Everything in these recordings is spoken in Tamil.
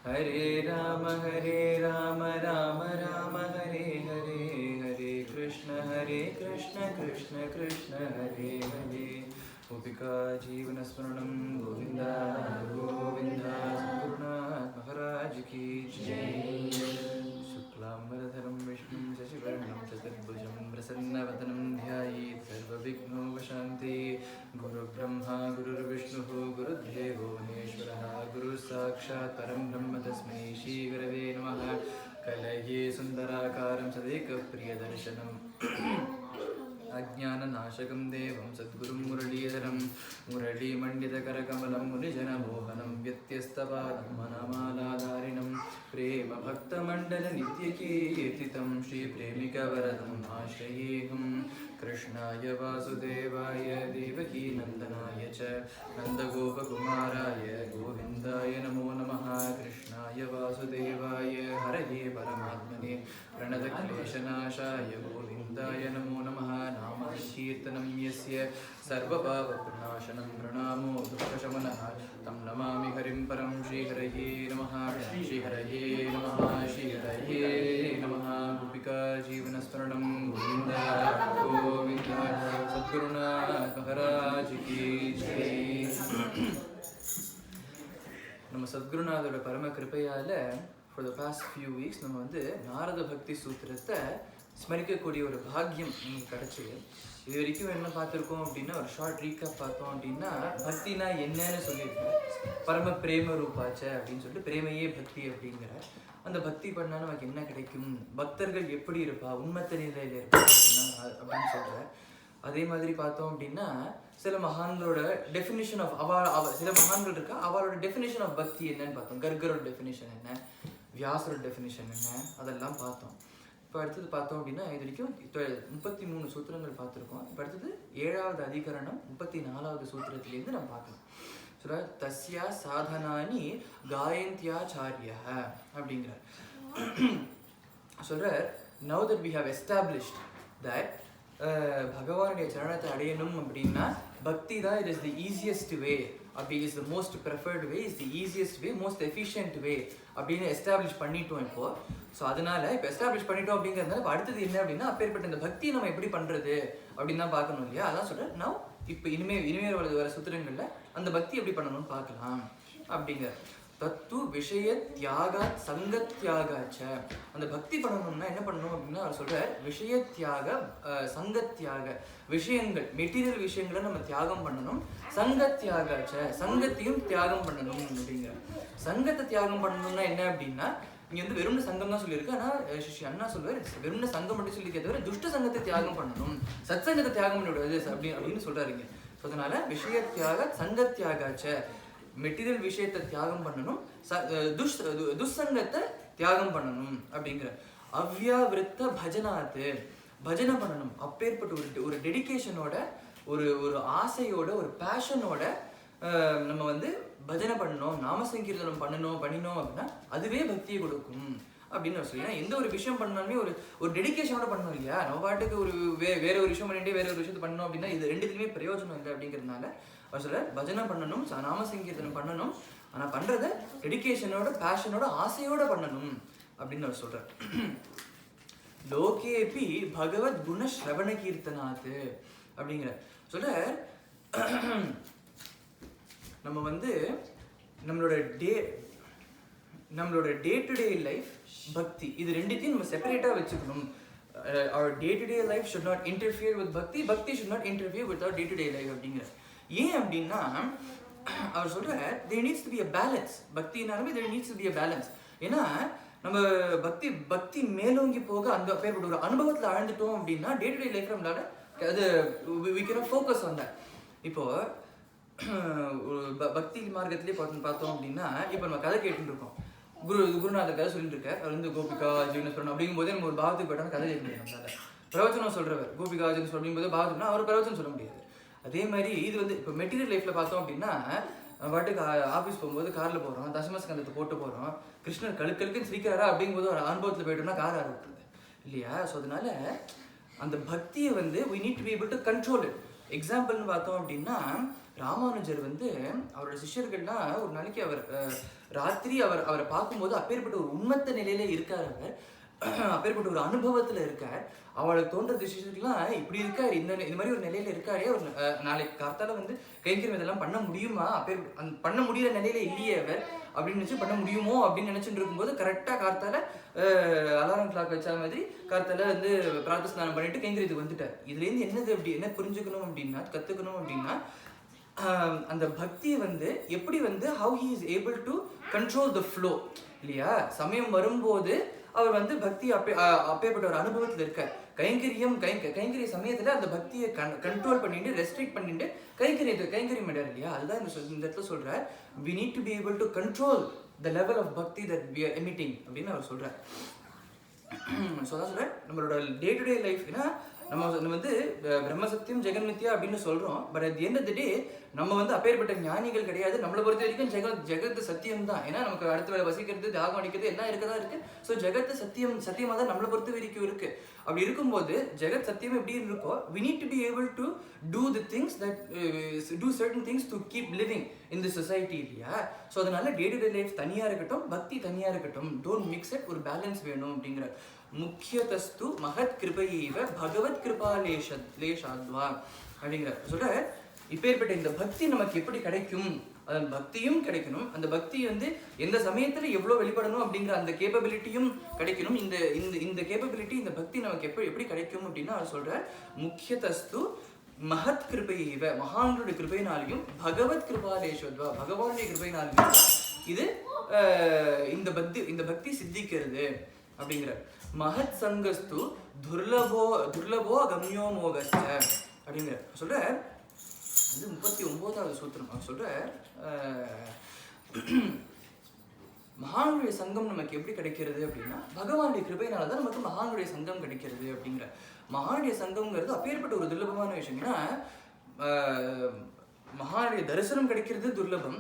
Hare Rama Rama Rama Hare Hare, Hare Krishna Krishna Krishna Hare Hare. Gopika Jeevana Smaranam Govinda Govinda Sadgurunath Maharaj Ki Jai. Shuklambaradharam Vishnum Shashivarnam Chaturbhujam Prasannavadanam Dhyayet Sarvavighnopashanti. Guru Brahma Guru Vishnu Guru Devo Maheshwara Guru Sakshat Param Brahma Tasmai Shri Gurave Namaha. Kalaye Sundarakaram Sadeka Priyadarshanam Ajnananashakam Devam Sadgurum Muralidharam Murali Manditakarakamalam Munijanamohanam Vyatyastavaram Manamaladharinam Prema Bhakta Mandala Nityakirtitam Shri Premika Varadam Ashrayeham Krishnaya Vasudevaya Devaki Nandanaya Cha Nandagopa Kumaraya Govindaya Namo Namaha Krishnaya Vasudevaya Haraye Paramatmane Pranadakleshanashaya Govindaya Namo Namaha Nama Kirtanam Yasya Sarvabhavapranasanam Pranamo Dukkashamanaha Tam Namami Harim Param Shri Haraye Namaha Shri Haraye Namaha Shri Haraye Namaha Gopika Jeevana Smaranam Govinda Govinda Sadgurunath Maharaj Ki Jai. நம்ம சத்குருநாதோட பரம கிருபையால for the past few weeks நம்ம வந்து நாரத பக்தி சூத்திரத்தை ஸ்மரிக்கக்கூடிய ஒரு பாக்கியம் நமக்கு கிடைச்சது. இது வரைக்கும் என்ன பார்த்துருக்கோம் அப்படின்னா ஒரு ஷார்ட் ரீகேப் பார்த்தோம் அப்படின்னா பக்தினா என்னன்னு சொல்லியிருக்கேன். பரம பிரேம ரூபாச்ச அப்படின்னு சொல்லிட்டு பிரேமையே பக்தி அப்படிங்கிற அந்த பக்தி பண்ணா நமக்கு என்ன கிடைக்கும், பக்தர்கள் எப்படி இருப்பா, உண்மத்த நிலையில இருப்பா அப்படின்னா அப்படின்னு சொல்றேன். அதே மாதிரி பார்த்தோம் அப்படின்னா சில மகான்களோட டெஃபினிஷன் ஆஃப் சில மகான்கள் இருக்கா, அவளோட டெஃபினிஷன் ஆஃப் பக்தி என்னன்னு பார்த்தோம். கர்கரோட டெஃபினிஷன் என்ன, வியாசரோட டெஃபினிஷன் என்ன, அதெல்லாம் பார்த்தோம். இப்போ அடுத்தது பார்த்தோம் அப்படின்னா இது வரைக்கும் 33 சூத்திரங்கள் பார்த்துருக்கோம். இப்போ அடுத்தது 7வது அதிகரணம் 34வது சூத்திரத்திலேருந்து நம்ம பார்க்கலாம். சொல்ற தஸ்யா சாதனானி காயந்தியாச்சாரிய அப்படிங்கிறார். சொல்ற now that we have established that பகவானுடைய சரணத்தை அடையணும் அப்படின்னா பக்தி தான் it is the easiest way, அப்படி is the most preferred way, is the easiest way, most efficient way அப்படின்னு எஸ்டாப்ளிஷ் பண்ணிட்டோம் இப்போ. ஸோ அதனால இப்போ எஸ்டாப்ளிஷ் பண்ணிட்டோம் அப்படிங்கிறதுனால இப்போ அடுத்தது என்ன அப்படின்னா அப்பேற்பட்ட இந்த பக்தியை நம்ம எப்படி பண்ணுறது அப்படின்னு தான் பார்க்கணும் இல்லையா. அதான் சொல்கிறேன் நான் இப்போ இனிமேல் வர சூத்திரங்களில் அந்த பக்தி எப்படி பண்ணணும்னு பார்க்கலாம் அப்படிங்கிற தத்து விஷய தியாக சங்க தியாகாச்ச. அந்த பக்தி பண்ணணும்னா என்ன பண்ணணும் அப்படின்னா அவர் சொல்ற விஷய தியாக சங்க தியாக, விஷயங்கள் மெட்டீரியல் விஷயங்களை நம்ம தியாகம் பண்ணணும். சங்க தியாகாச்ச, சங்கத்தையும் தியாகம் பண்ணணும் அப்படிங்கிற. சங்கத்தை தியாகம் பண்ணணும்னா என்ன அப்படின்னா இங்க வந்து வெறும் சங்கம் தான் சொல்லியிருக்கு. ஆனா ஸ்ரீ அண்ணா சொல்வார் வெறும் சங்கம் மட்டும் சொல்லிக்க தவிர துஷ்ட சங்கத்தை தியாகம் பண்ணணும், சத் சங்கத்தை தியாகம் பண்ண விடாது அப்படின்னு சொல்றாருங்க. அதனால விஷய தியாக சங்க தியாகாச்ச, மெட்டீரியல் விஷயத்தை தியாகம் பண்ணணும், துஷ்சங்கத்தை தியாகம் பண்ணணும் அப்படிங்கிற. அவ்யாவிருத்த பஜனாத்து, பஜனை பண்ணணும். அப்பேற்பட்ட ஒரு டெடிகேஷனோட ஒரு ஆசையோட ஒரு பேஷனோட நம்ம வந்து பஜனை பண்ணணும், நாம சங்கீர்த்தனம் பண்ணினோம் அப்படின்னா அதுவே பக்தியை கொடுக்கும் அப்படின்னு நான் சொல்லி. எந்த ஒரு விஷயம் பண்ணாலுமே ஒரு டெடிகேஷனோட பண்ணணும் இல்லையா. நம்ம பாட்டுக்கு வேற ஒரு விஷயம் பண்ணிட்டு வேற ஒரு விஷயத்தை பண்ணணும் அப்படின்னா இது ரெண்டுத்துக்குமே பிரயோஜனம் இல்லை. அப்படிங்கிறதுனால அவர் சொல்ல பஜனை பண்ணணும், நாம சங்கீர்த்தனம் பண்ணணும், ஆனால் பண்றதை டெடிகேஷனோட பேஷனோட ஆசையோட பண்ணணும் அப்படின்னு அவர் சொல்றார். லோகேபி பகவத் குண ஸ்ரவண கீர்த்தனாத்து அப்படிங்கிற சொல்ற. நம்ம வந்து நம்மளோட டே டு டே லைஃப் பக்தி இது ரெண்டுத்தையும் நம்ம செப்பரேட்டா வச்சுக்கணும். our day to day life should not interfere with bhakti, bhakti should not interfere with our day to day life அப்படிங்கிற. ஏன் அப்படின்னா அவர் சொல்ற there needs to be a balance. பக்தினாலுமே there needs to be a balance. ஏன்னா நம்ம பக்தி மேலோங்கி போக அந்த பேர்பட்ட ஒரு அனுபவத்தில் ஆழ்ந்துட்டோம் அப்படின்னா டே டு டே லைஃப் நம்மளால அது we cannot focus on that. இப்போ பக்தி மார்க்கத்திலே பார்த்தோம் அப்படின்னா இப்போ நம்ம கதை கேட்டுட்டு இருக்கோம். குருநாதர் கதை சொல்லிட்டு இருக்கார். அவர் வந்து கோபிகா ஜீவன ஸ்மரணம் அப்படிங்கும் போதே நம்ம ஒரு பாவத்துக்கு போயிட்டோம் கதை கேட்க முடியும். நம்மளால பிரவச்சனம் சொல்றவர் கோபிகா ஜீவன ஸ்மரணம் அப்படிங்கும்போது பாவத்துக்குனா அவர் பிரவச்சனம் சொல்ல முடியாது. அதே மாதிரி இது வந்து இப்போ மெட்டீரியல் லைஃப்ல பார்த்தோம் அப்படின்னா பாட்டுக்கு ஆஃபீஸ் போகும்போது காரில் போகிறோம், தசமஸ்கந்தத்தை போட்டு போகிறோம், கிருஷ்ணர் கழுக்குன்னு சிரிக்கிறாரா அப்படிங்கும்போது ஒரு அனுபவத்தில் போயிட்டோம்னா கார் ஆரம்பிக்கிறது இல்லையா. ஸோ அதனால அந்த பக்தியை வந்து we need to be able to control it. எக்ஸாம்பிள்னு பார்த்தோம் அப்படின்னா ராமானுஜர் வந்து அவரோட சிஷ்யர்கள்லாம் ஒரு நாளைக்கு அவர் ராத்திரி அவரை பார்க்கும்போது அப்பேற்பட்ட ஒரு உண்மத்த நிலையில இருக்கார். அவர் அப்பேற்பட்ட ஒரு அனுபவத்துல இருக்கார். அவளுக்கு தோன்ற சிஷ்யர்கள்லாம் இப்படி இருக்காரு, இந்த மாதிரி ஒரு நிலையில இருக்காரே, அவர் நாளைக்கு காத்தால வந்து கைங்கரியம் இதெல்லாம் பண்ண முடியுமா, பண்ண முடியற நிலையில இல்லையே அவர் அப்படின்னு நினைச்சு பண்ண முடியுமோ அப்படின்னு நினைச்சுட்டு இருக்கும்போது கரெக்டா காத்தால அலாரம் கிளாக் வச்ச மாதிரி காத்தால வந்து பிரார்த்த ஸ்நானம் பண்ணிட்டு கைங்கரியத்துக்கு வந்துட்டார். இதுல இருந்து என்னது அப்படி என்ன புரிஞ்சுக்கணும் அப்படின்னா, கத்துக்கணும் அப்படின்னா, அந்த பக்தியை வந்து எப்படி வந்து how he is able to control the flow இல்லையா. சமயம் வரும்போது அவர் வந்து பக்தி அப்பேற்பட்ட ஒரு அனுபவத்தில் இருக்கார். கைங்கரிய சமயத்துல அந்த பக்தியை கண்ட்ரோல் பண்ணிட்டு ரெஸ்ட்ரிக்ட் பண்ணிட்டு கைங்கரியம் இடம் இல்லையா. அதுதான் இந்த இடத்துல சொல்றார், we need to be able to control the level of bhakti that we are emitting அப்படின்னு அவர் சொல்றார். ஸோ அதான் சொல்றேன், நம்மளோட டே டு டே லைஃப் நம்ம வந்து பிரம்ம சத்தியம் ஜெகன் மித்யா அப்படின்னு சொல்றோம். But at the end of the day நம்ம வந்து அப்பேற்பட்ட ஞானிகள் கிடையாது. நம்மளை பொறுத்த வரைக்கும் ஜெகத்து சத்தியம் தான். ஏன்னா நமக்கு அடுத்த வேலை வசிக்கிறது, தாகம் அடிக்கிறது எல்லாம் இருக்கதான் இருக்கு. ஸோ ஜெகத்து சத்தியமாக தான் நம்மளை பொறுத்த வரைக்கும் இருக்கு. அப்படி இருக்கும்போது ஜெகத் சத்தியம் எப்படி இருக்கோ, we need to be able to do the things that do certain things to keep living in the society இல்லையா. ஸோ அதனால டே டு டே லைஃப் தனியா இருக்கட்டும், பக்தி தனியா இருக்கட்டும், டோன்ட் மிக்ஸ் இட், ஒரு பேலன்ஸ் வேணும் அப்படிங்கிற. முக்கியதஸ்து மகத் கிருபையைவ பகவத் கிருபாலேஷாத்வா அப்படிங்கிற சொல்ற. இப்பேற்பட்ட இந்த பக்தி நமக்கு எப்படி கிடைக்கும், அதன் பக்தியும் கிடைக்கணும், அந்த பக்தி வந்து எந்த சமயத்துல எவ்வளவு வெளிப்படணும் அப்படிங்கிற அந்த கேப்பபிலிட்டியும் கிடைக்கணும். இந்த இந்த கேப்பபிலிட்டி, இந்த பக்தி நமக்கு எப்படி கிடைக்கும் அப்படின்னா அவர் சொல்ற, முக்கியதஸ்து மகத் கிருபையைவ மகான்களுடைய கிருபையினாலையும் பகவத் கிருபாலேஷத்வா பகவானுடைய கிருபையினாலையும் இது இந்த பக்தி சித்திக்கிறது அப்படிங்கிற. மகத் சங்கஸ்து துர்லபோ கம்யோ மோகஸ்த அப்படிங்கிற சொல்ற. இது 39வது சூத்திரம். அவர் சொல்ற, மகானுடைய சங்கம் நமக்கு எப்படி கிடைக்கிறது அப்படின்னா பகவானுடைய கிருபையினாலதான் நமக்கு மகானுடைய சங்கம் கிடைக்கிறது அப்படிங்கிற. மகானுடைய சங்கம்ங்கிறது அப்பேற்பட்ட ஒரு துர்லபமான விஷயம். ஏன்னா மகானுடைய தரிசனம் கிடைக்கிறது துர்லபம்.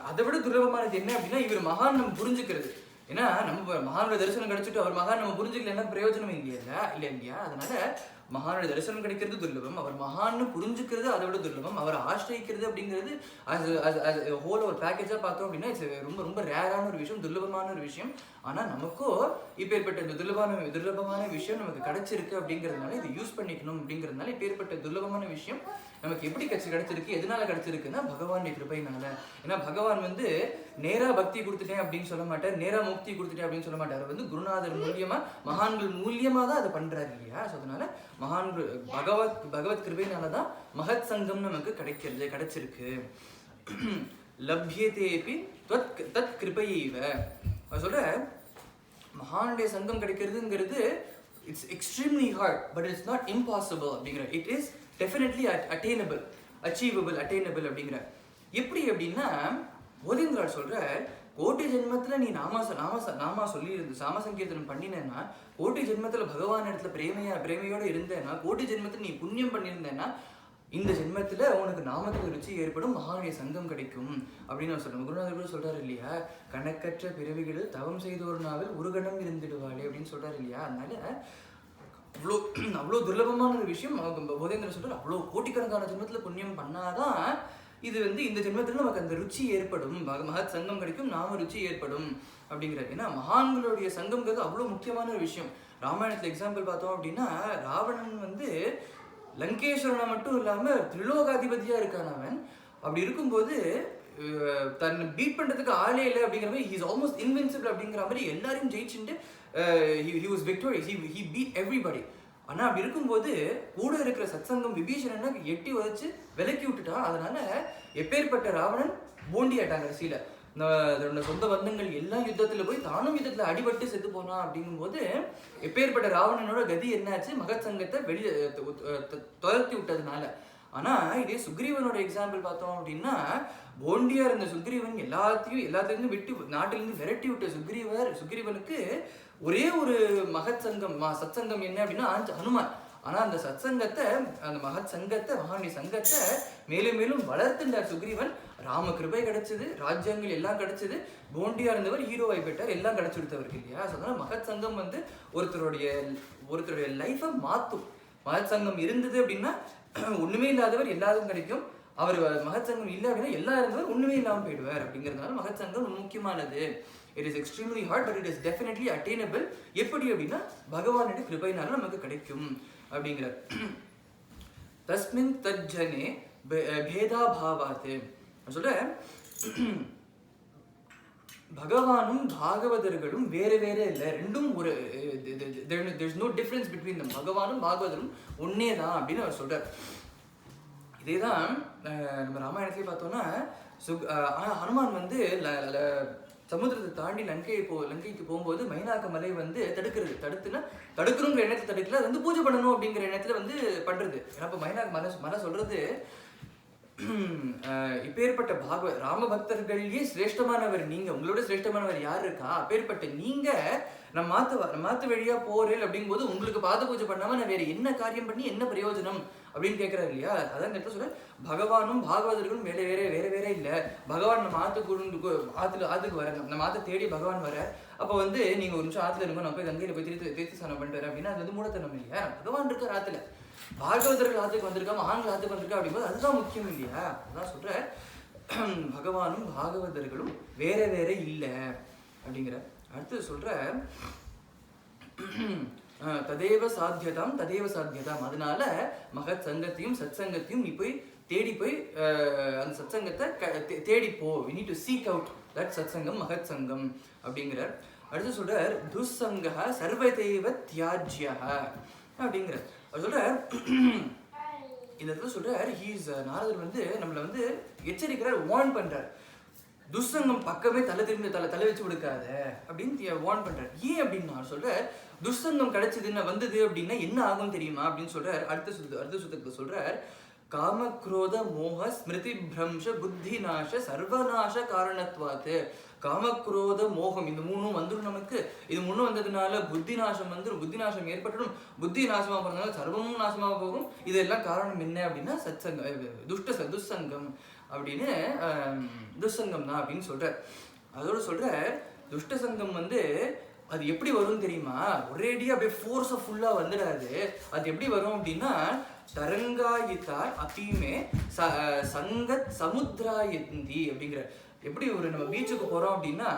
அதை விட துர்லபமானது என்ன அப்படின்னா இவர் மகான் நம்ம புரிஞ்சுக்கிறது. ஏன்னா நம்ம மகானுடைய தரிசனம் கிடைச்சிட்டு அவர் மகான் நம்ம புரிஞ்சுக்கலன்னா பிரயோஜனம் இல்லையா. அதனால மகானுடைய தரிசனம் கிடைக்கிறது துர்லபம், அவர் மகான்னு புரிஞ்சுக்கிறது அதை விட துர்லபம், அவர் ஆசிரியிக்கிறது அப்படிங்கிறது ஹோல் ஒரு பேக்கேஜா பார்த்தோம் அப்படின்னா இட்ஸ் ரொம்ப ரொம்ப ரேரான ஒரு விஷயம், துர்லபமான ஒரு விஷயம். ஆனா நமக்கோ இப்பேற்பட்ட இந்த துர்லபமான விஷயம் நமக்கு கிடைச்சிருக்கு அப்படிங்கிறதுனால இதை யூஸ் பண்ணிக்கணும் அப்படிங்கிறதுனால இப்பேற்பட்ட துர்லபமான விஷயம் நமக்கு எப்படி கிடைச்சிருக்கு, எதனால கிடைச்சிருக்குன்னா பகவானுடைய கிருபையினால. ஏன்னா பகவான் வந்து நேரா பக்தி கொடுத்துட்டேன் அப்படின்னு சொல்ல மாட்டார், நேரா முக்தி கொடுத்துட்டேன் அப்படின்னு சொல்ல மாட்டார். வந்து குருநாதர் மூலியமா மகான்கள் மூலியமா தான் அதை பண்றாரு இல்லையா. ஸோ அதனால மகான்கள் பகவத் கிருபையினாலதான் மகத் சங்கம் நமக்கு கிடைச்சிருக்கு. லப்யதேபி தத் கிருபையைவ சொல்ற. மகானுடைய சங்கம் கிடைக்கிறதுங்கிறது it's extremely hard, but it's not impossible அப்படிங்கிற. It is definitely attainable, achievable, attainable அப்படிங்கிற. எப்படி அப்படின்னா போதேந்திரார் சொல்ற, கோட்டி ஜென்மத்துல நீ நாமா சொல்லி நாம சங்கீர்த்தனம் பண்ணினேன்னா, கோட்டி ஜென்மத்துல பகவான் இடத்துல பிரேமையோட இருந்தேன்னா, கோட்டி ஜென்மத்துல நீ புண்ணியம் பண்ணியிருந்தேன்னா, இந்த ஜென்மத்துல உனக்கு நாமத்துக்கு ருச்சி ஏற்படும், மகானுடைய சங்கம் கிடைக்கும் அப்படின்னு நான் சொல்றேன். குருநாதர் கூட சொல்றாரு இல்லையா, கணக்கற்ற பிறவிகளில் தவம் செய்தோர் நாவில் ஒரு கணம் இருந்துடுவாளே அப்படின்னு சொல்றாரு இல்லையா. அதனால அவ்வளோ துர்லபமான ஒரு விஷயம். போதேந்திரன் சொல்றாரு, அவ்வளோ கோட்டிக்கணக்கான ஜென்மத்துல புண்ணியம் பண்ணாதான் இது வந்து இந்த ஜென்மத்துல நமக்கு அந்த ருச்சி ஏற்படும், மகத் சங்கம் கிடைக்கும், நாம ருச்சி ஏற்படும் அப்படிங்கிறார். ஏன்னா மகான்களுடைய சங்கம்ங்கிறது அவ்வளோ முக்கியமான ஒரு விஷயம். ராமாயணத்துல எக்ஸாம்பிள் பார்த்தோம் அப்படின்னா, ராவணன் வந்து லங்கேஸ்வரனை மட்டும் இல்லாம திரிலோகாதிபதியா இருக்கான் அவன். அப்படி இருக்கும்போது தன்னை பீட் பண்றதுக்கு ஆளே இல்லை அப்படிங்கிற மாதிரி, ஹி இஸ் ஆல்மோஸ்ட் இன்வின்சிபிள் அப்படிங்கிற மாதிரி எல்லாரையும் ஜெயிச்சுட்டு he was victorious, he beat everybody. ஆனா அப்படி இருக்கும்போது கூட இருக்கிற சத்சங்கம் விபீஷணனை எட்டி வச்சு விலக்கி விட்டுட்டா. அதனால எப்பேற்பட்ட ராவணன் போண்டி ஆட்டாங்க. கடைசியில சொந்த பந்தங்கள் எல்லாம் யுத்தத்துல போய் தானும் யுத்தத்துல அடிபட்டு செத்து போனான். அப்படிங்கும் போது எப்பேற்பட்ட ராவணனோட கதி என்னாச்சு, மகத் சங்கத்தை வெளியே துரத்தி விட்டதுனால. ஆனா இதே சுக்ரீவனோட எக்ஸாம்பிள் பார்த்தோம் அப்படின்னா, போண்டியா இருந்த சுக்ரீவன் எல்லாத்தையும் விட்டு நாட்டிலிருந்து விரட்டி விட்ட சுக்ரீவனுக்கு ஒரே ஒரு மகத் சங்கம் சத்சங்கம் என்ன அப்படின்னா ஹனுமான். ஆனா அந்த சத்சங்கத்தை, அந்த மகத் சங்கத்தை, மகானுடைய சங்கத்தை மேலும் மேலும் வளர்த்துட்டார் சுக்ரீவன். ராம கிருபை கிடைச்சது, ராஜ்யங்கள் எல்லாம் கிடைச்சது, போண்டியா இருந்தவர் ஹீரோவை பெற்றார், எல்லாம் கிடைச்சு கொடுத்தவருக்கு இல்லையா. அதனால மகத் சங்கம் வந்து ஒருத்தருடைய லைஃபை மாற்றும். மகத் சங்கம் இருந்தது அப்படின்னா ஒண்ணுமே இல்லாதவர் எல்லாருக்கும் கிடைக்கும். அவர் மகத் சங்கம் இல்லை அப்படின்னா எல்லா இருந்தவர் ஒண்ணுமே இல்லாமல் போயிடுவார். அப்படிங்கிறதுனால மகத் சங்கம் ரொம்ப முக்கியமானது. It is extremely hard, but it is definitely attainable. எப்படி அப்படின்னா பகவானுடைய கிருபையினால நமக்கு கிடைக்கும் அப்படிங்கிறார். தஸ்மின் தஜ்ஜனே பேதா பாவாத் சொல்ற பகவானும் பாகவதர்களும் வேறு வேற இல்லை, ரெண்டும் ஒரு there's no difference between them. பகவானும் பாகவதரும் ஒன்னே தான் அப்படின்னு அவர் சொல்றார். இதேதான் நம்ம ராமாயணத்திலே பார்த்தோம்னா ஹனுமான் வந்து சமுத்திரத்தை தாண்டி லங்கைக்கு போகும்போது மைனாக்க மலை வந்து தடுக்கிறோங்கிற எண்ணத்தை தடுக்கல, அது வந்து பூஜை பண்ணணும் அப்படிங்கிற எண்ணத்துல வந்து பண்றது. ஏன்னா இப்ப மைனாக்க மலை சொல்றது இப்பேற்பட்ட ராம பக்தர்களே சிரேஷ்டமானவர் நீங்க, உங்களோட சிரேஷ்டமானவர் யார் இருக்கா? அப்பேற்பட்ட நீங்க நம்ம மாத்து வழியா போறேன் அப்படிங்கும் போது உங்களுக்கு பாத பூஜை பண்ணாம நான் வேற என்ன காரியம் பண்ணி என்ன பிரயோஜனம் அப்படின்னு கேட்கிறாரு இல்லையா? அதான் இந்த இடத்துல சொல்ற பகவானும் பாகவதர்களும் வேற இல்ல. பகவான் நம்ம ஆத்துக்கு வர, நம்ம ஆத்தை தேடி பகவான் வர. அப்ப வந்து நீங்க ஒரு நிமிஷம் ஆத்துல இருக்கும், நான் போய் கங்கையில போய் தீர்த்த ஸ்நானம் பண்ணிட்டு வரேன் அப்படின்னா அது வந்து மூடத்தனம் இல்லையா? பகவான் இருக்கார் ஆத்துல, பாகவதர்கள் ஆத்துக்கு வந்திருக்காம ஆண்கள் ஆத்துக்கு வந்திருக்கா அப்படிங்கும்போது அதுதான் முக்கியம் இல்லையா? அதான் சொல்ற பகவானும் பாகவதர்களும் வேற இல்லை அப்படிங்கிற. அடுத்து சொல்ற ததேவ சாத்தியதாம். அதனால மகத் சங்கத்தையும் சத் சங்கத்தையும் நீ போய் தேடி போய் அந்த சத் சங்கத்தை தேடிப்போ. we need to seek out that சத் சங்கம் மகத் சங்கம் அப்படிங்கிறார். அடுத்து சொல்றார் துஸ்ஸங்கஹ சர்வதேவ தியாஜ்யஹ அப்படிங்கிறார். அவர் சொல்றார் இந்த இடத்துல சொல்றார் நாரதர் வந்து நம்மளை வந்து எச்சரிக்கிறார், வார்ன் பண்றார். துஷ்சங்கம் பக்கமே தலை வச்சு கொடுக்காத அப்படின்னு வார்ன் பண்றார். ஏன் அப்படின்னா சொல்ற துஷ்சங்கம் கிடைச்சதுன்னா வந்தது அப்படின்னா என்ன ஆகும் தெரியுமா அப்படின்னு சொல்றார். அடுத்த சுத்தத்துல சொல்றார் காமக்ரோத மோக ஸ்மிருதி பிரம்ச புத்தி நாச சர்வநாச காரணத்வாத்து. காமக்ரோத மோகம் இந்த மூணும் வந்துடும் நமக்கு. இது மூணும் வந்ததுனால புத்தி நாசம் வந்துடும், புத்தி நாசம் ஏற்பட்டுடும். புத்தி நாசமா போறதுனால சர்வமும் நாசமாக போகும். இதெல்லாம் காரணம் என்ன அப்படின்னா துஷ்சங்கம் அப்படின்னு துஷ்சங்கம் தான் அப்படின்னு சொல்றார். அதோட சொல்ற துஷ்ட சங்கம் வந்து அது எப்படி வரும் தெரியுமா? ஒரேடியா அப்படியே ஃபோர்ஸா ஃபுல்லா வந்துடாது. அது எப்படி வரும் அப்படின்னா தரங்காயித்தார் அப்பயுமே சங்கத் சமுத்திராயந்தி அப்படிங்கிற. எப்படி ஒரு நம்ம பீச்சுக்கு போறோம் அப்படின்னா